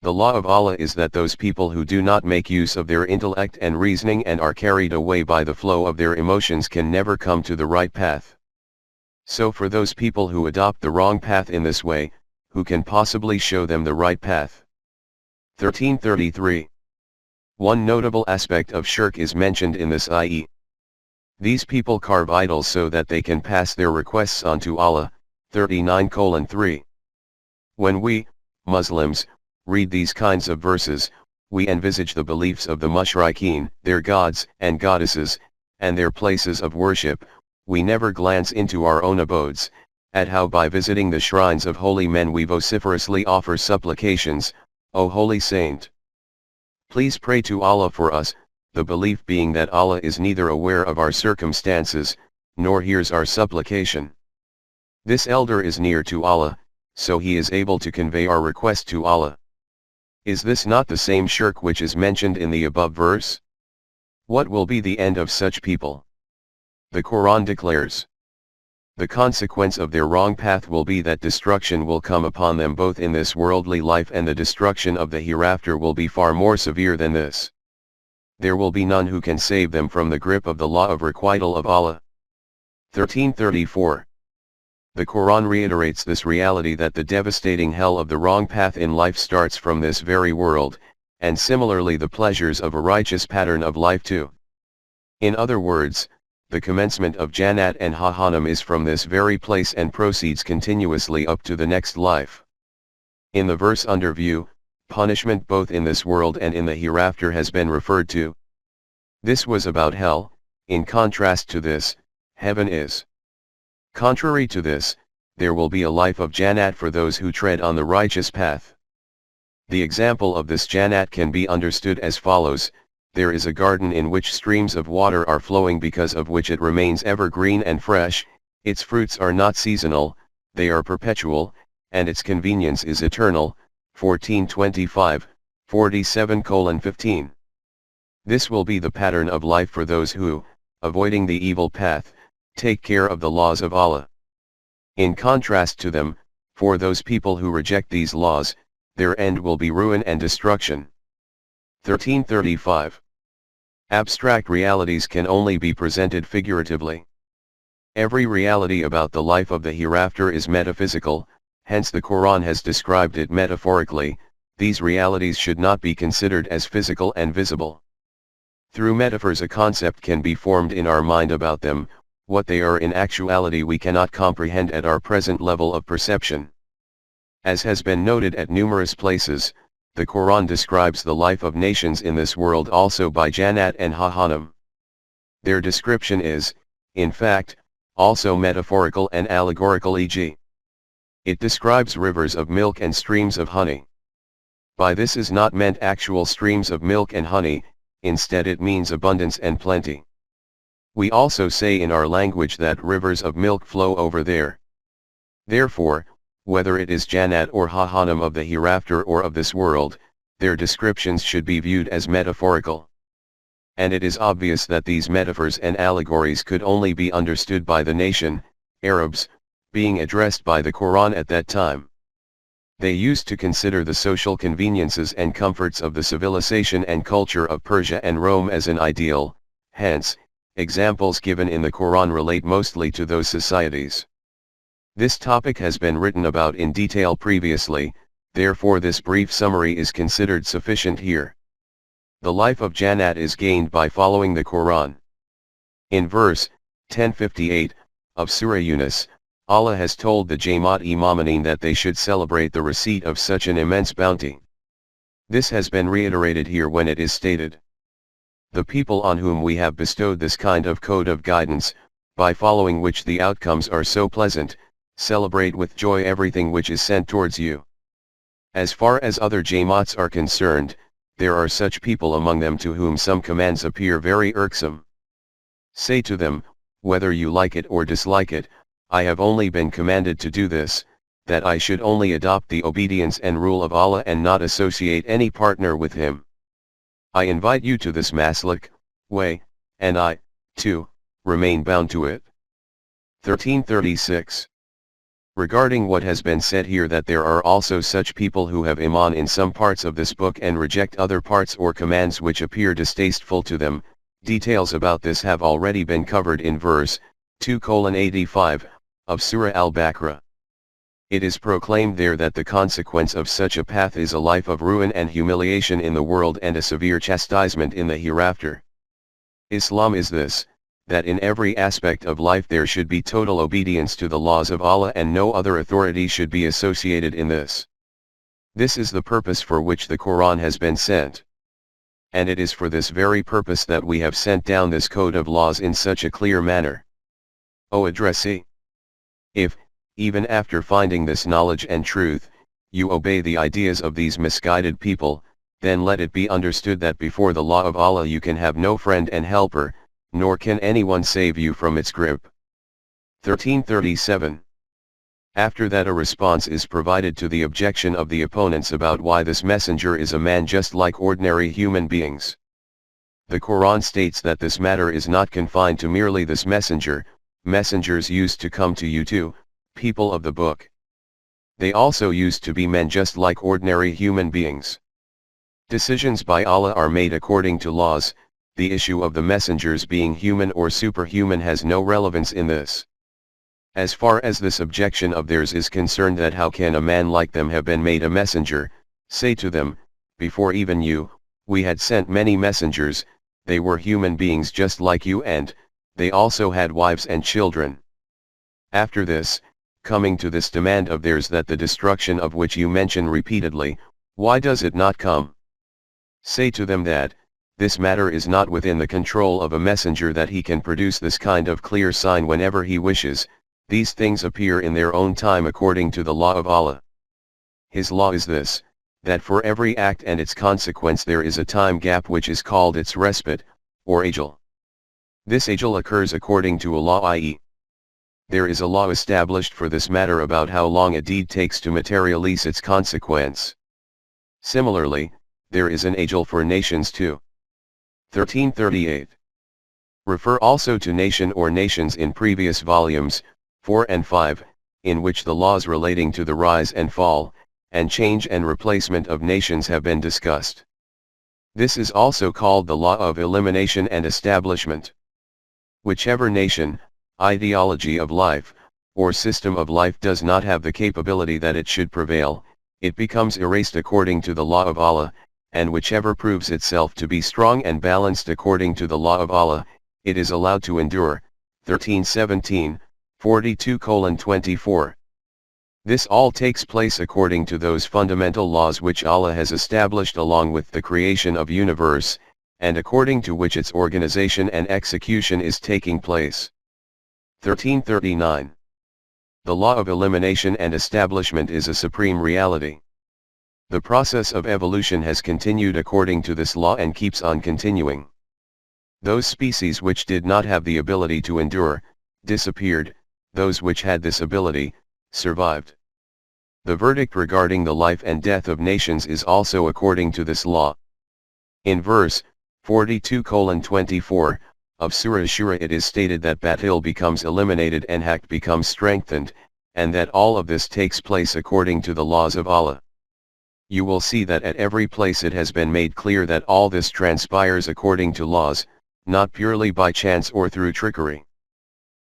The law of Allah is that those people who do not make use of their intellect and reasoning and are carried away by the flow of their emotions can never come to the right path. So for those people who adopt the wrong path in this way, who can possibly show them the right path? 1333. One notable aspect of shirk is mentioned in this, i.e., these people carve idols so that they can pass their requests on to Allah. 39:3. When we, Muslims, read these kinds of verses, we envisage the beliefs of the mushrikeen, their gods and goddesses, and their places of worship. We never glance into our own abodes, at how by visiting the shrines of holy men we vociferously offer supplications, O holy saint, please pray to Allah for us, the belief being that Allah is neither aware of our circumstances, nor hears our supplication. This elder is near to Allah, so he is able to convey our request to Allah. Is this not the same shirk which is mentioned in the above verse? What will be the end of such people? The Quran declares, the consequence of their wrong path will be that destruction will come upon them both in this worldly life, and the destruction of the hereafter will be far more severe than this. There will be none who can save them from the grip of the law of requital of Allah. 1334. The Quran reiterates this reality that the devastating hell of the wrong path in life starts from this very world, and similarly the pleasures of a righteous pattern of life too. In other words, the commencement of Jannat and Jahannam is from this very place and proceeds continuously up to the next life. In the verse under view, punishment both in this world and in the hereafter has been referred to. This was about hell. In contrast to this, heaven is. Contrary to this, there will be a life of Jannat for those who tread on the righteous path. The example of this Jannat can be understood as follows. There is a garden in which streams of water are flowing, because of which it remains ever green and fresh. Its fruits are not seasonal, they are perpetual, and its convenience is eternal. 1425, 47:15. This will be the pattern of life for those who, avoiding the evil path, take care of the laws of Allah. In contrast to them, for those people who reject these laws, their end will be ruin and destruction. 1335. Abstract realities can only be presented figuratively. Every reality about the life of the hereafter is metaphysical, hence the Quran has described it metaphorically. These realities should not be considered as physical and visible. Through metaphors a concept can be formed in our mind about them. What they are in actuality we cannot comprehend at our present level of perception. As has been noted at numerous places, the Quran describes the life of nations in this world also by Jannat and Jahannam. Their description is, in fact, also metaphorical and allegorical, e.g. it describes rivers of milk and streams of honey. By this is not meant actual streams of milk and honey, instead it means abundance and plenty. We also say in our language that rivers of milk flow over there. Therefore, whether it is Jannat or Jahannam of the hereafter or of this world, their descriptions should be viewed as metaphorical. And it is obvious that these metaphors and allegories could only be understood by the nation, Arabs, being addressed by the Quran at that time. They used to consider the social conveniences and comforts of the civilization and culture of Persia and Rome as an ideal, hence, examples given in the Quran relate mostly to those societies. This topic has been written about in detail previously, therefore this brief summary is considered sufficient here. The life of Jannat is gained by following the Quran. In verse 1058 of Surah Yunus, Allah has told the Jamaat-e-Mu'minin that they should celebrate the receipt of such an immense bounty. This has been reiterated here when it is stated, "The people on whom we have bestowed this kind of code of guidance, by following which the outcomes are so pleasant, celebrate with joy everything which is sent towards you." As far as other Jamaats are concerned, there are such people among them to whom some commands appear very irksome. Say to them, whether you like it or dislike it, I have only been commanded to do this, that I should only adopt the obedience and rule of Allah and not associate any partner with Him. I invite you to this maslak, way, and I, too, remain bound to it. 1336. Regarding what has been said here that there are also such people who have iman in some parts of this book and reject other parts or commands which appear distasteful to them, details about this have already been covered in verse 2:85 of Surah Al-Baqarah. It is proclaimed there that the consequence of such a path is a life of ruin and humiliation in the world and a severe chastisement in the hereafter. Islam is this, that in every aspect of life there should be total obedience to the laws of Allah and no other authority should be associated in this. This is the purpose for which the Quran has been sent. And it is for this very purpose that we have sent down this code of laws in such a clear manner. O addressee! If, even after finding this knowledge and truth, you obey the ideas of these misguided people, then let it be understood that before the law of Allah you can have no friend and helper, nor can anyone save you from its grip. 1337. After that a response is provided to the objection of the opponents about why this messenger is a man just like ordinary human beings. The Quran states that this matter is not confined to merely this messenger, messengers used to come to you too, people of the book. They also used to be men just like ordinary human beings. Decisions by Allah are made according to laws. The issue of the messengers being human or superhuman has no relevance in this. As far as this objection of theirs is concerned that how can a man like them have been made a messenger, say to them, before even you, we had sent many messengers, they were human beings just like you and, they also had wives and children. After this, coming to this demand of theirs that the destruction of which you mention repeatedly, why does it not come? Say to them that, this matter is not within the control of a messenger that he can produce this kind of clear sign whenever he wishes, these things appear in their own time according to the law of Allah. His law is this, that for every act and its consequence there is a time gap which is called its respite, or ajal. This ajal occurs according to a law, i.e. there is a law established for this matter about how long a deed takes to materialize its consequence. Similarly, there is an ajal for nations too. 1338. Refer also to nation or nations in previous volumes, 4 and 5, in which the laws relating to the rise and fall, and change and replacement of nations have been discussed. This is also called the law of elimination and establishment. Whichever nation, ideology of life, or system of life does not have the capability that it should prevail, it becomes erased according to the law of Allah, and whichever proves itself to be strong and balanced according to the law of Allah, it is allowed to endure. 1317, 42:24. This all takes place according to those fundamental laws which Allah has established along with the creation of universe, and according to which its organization and execution is taking place. 1339. The law of elimination and establishment is a supreme reality. The process of evolution has continued according to this law and keeps on continuing. Those species which did not have the ability to endure, disappeared, those which had this ability, survived. The verdict regarding the life and death of nations is also according to this law. In verse 42:24 of Surah Shura it is stated that Batil becomes eliminated and Haqq becomes strengthened, and that all of this takes place according to the laws of Allah. You will see that at every place it has been made clear that all this transpires according to laws, not purely by chance or through trickery.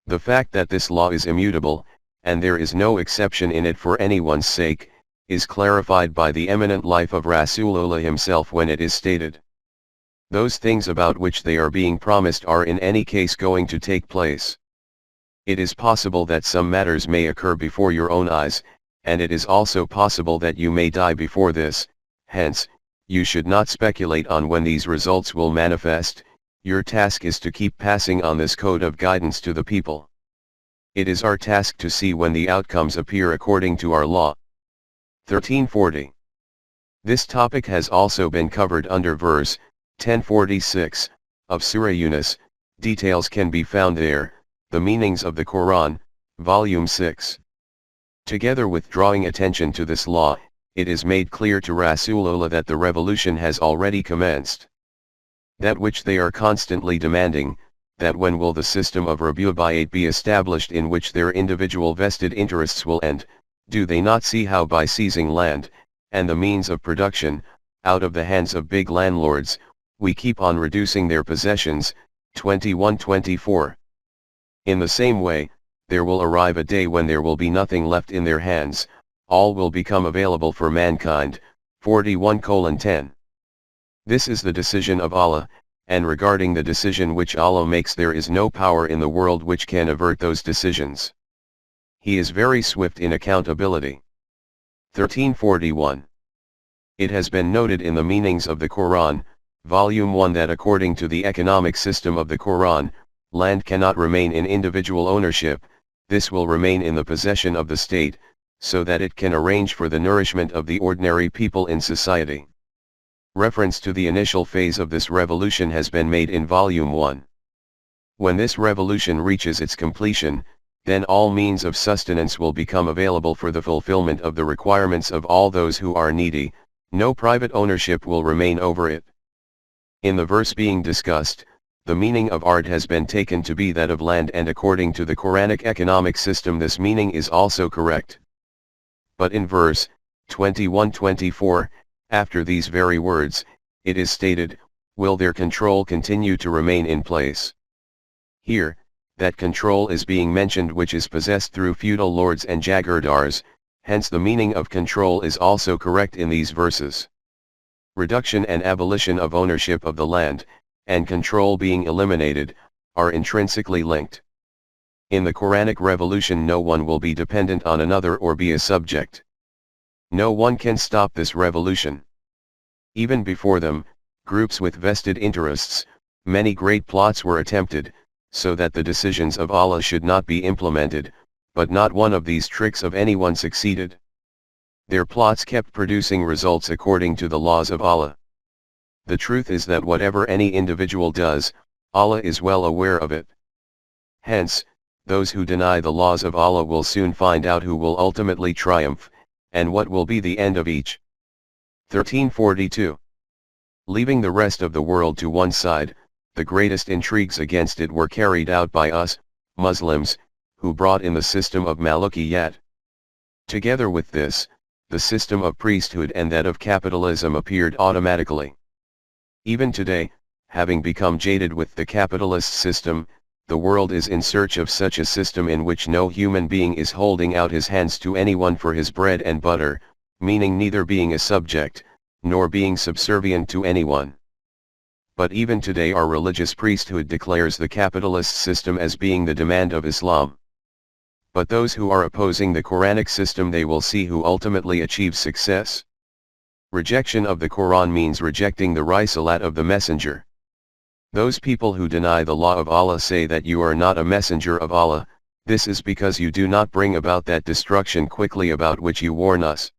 The fact that this law is immutable, and there is no exception in it for anyone's sake, is clarified by the eminent life of Rasulullah himself when it is stated, "Those things about which they are being promised are in any case going to take place." It is possible that some matters may occur before your own eyes, and it is also possible that you may die before this, hence, you should not speculate on when these results will manifest. Your task is to keep passing on this code of guidance to the people. It is our task to see when the outcomes appear according to our law. 1340. This topic has also been covered under verse 1046 of Surah Yunus. Details can be found there. The meanings of the Quran, Volume 6. Together with drawing attention to this law, it is made clear to Rasulullah that the revolution has already commenced. That which they are constantly demanding, that when will the system of Rabu'iyat be established in which their individual vested interests will end, do they not see how by seizing land, and the means of production, out of the hands of big landlords, we keep on reducing their possessions. 21:24. In the same way, there will arrive a day when there will be nothing left in their hands, all will become available for mankind. 41:10. This is the decision of Allah, and regarding the decision which Allah makes there is no power in the world which can avert those decisions. He is very swift in accountability. 1341. It has been noted in the meanings of the Quran, Volume 1 that according to the economic system of the Quran, land cannot remain in individual ownership, this will remain in the possession of the state, so that it can arrange for the nourishment of the ordinary people in society. Reference to the initial phase of this revolution has been made in Volume 1. When this revolution reaches its completion, then all means of sustenance will become available for the fulfillment of the requirements of all those who are needy, no private ownership will remain over it. In the verse being discussed, the meaning of art has been taken to be that of land, and according to the Quranic economic system this meaning is also correct. But in verse 21-24, after these very words, it is stated, will their control continue to remain in place? Here, that control is being mentioned which is possessed through feudal lords and jagirdars, hence the meaning of control is also correct in these verses. Reduction and abolition of ownership of the land, and control being eliminated, are intrinsically linked. In the Quranic revolution no one will be dependent on another or be a subject. No one can stop this revolution. Even before them, groups with vested interests, many great plots were attempted, so that the decisions of Allah should not be implemented, but not one of these tricks of anyone succeeded. Their plots kept producing results according to the laws of Allah. The truth is that whatever any individual does, Allah is well aware of it. Hence, those who deny the laws of Allah will soon find out who will ultimately triumph, and what will be the end of each. 1342. Leaving the rest of the world to one side, the greatest intrigues against it were carried out by us, Muslims, who brought in the system of Malikiyat. Together with this, the system of priesthood and that of capitalism appeared automatically. Even today, having become jaded with the capitalist system, the world is in search of such a system in which no human being is holding out his hands to anyone for his bread and butter, meaning neither being a subject, nor being subservient to anyone. But even today our religious priesthood declares the capitalist system as being the demand of Islam. But those who are opposing the Quranic system, they will see who ultimately achieves success. Rejection of the Quran means rejecting the risalat of the messenger. Those people who deny the law of Allah say that you are not a messenger of Allah. This is because you do not bring about that destruction quickly about which you warn us.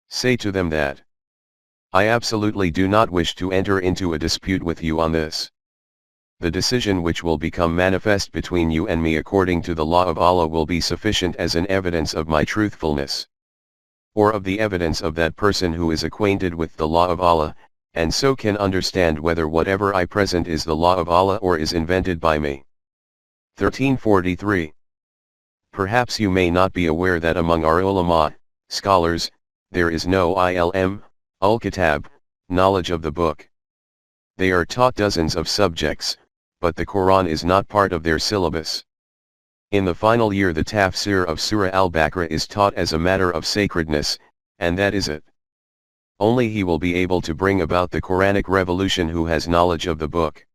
Say to them that I absolutely do not wish to enter into a dispute with you on this. The decision which will become manifest between you and me according to the law of Allah will be sufficient as an evidence of my truthfulness, or of the evidence of that person who is acquainted with the law of Allah, and so can understand whether whatever I present is the law of Allah or is invented by me. 1343. Perhaps you may not be aware that among our ulama, scholars, there is no ilm, ul-kitab, knowledge of the book. They are taught dozens of subjects, but the Quran is not part of their syllabus. In the final year the tafsir of Surah Al-Baqarah is taught as a matter of sacredness, and that is it. Only he will be able to bring about the Quranic revolution who has knowledge of the book.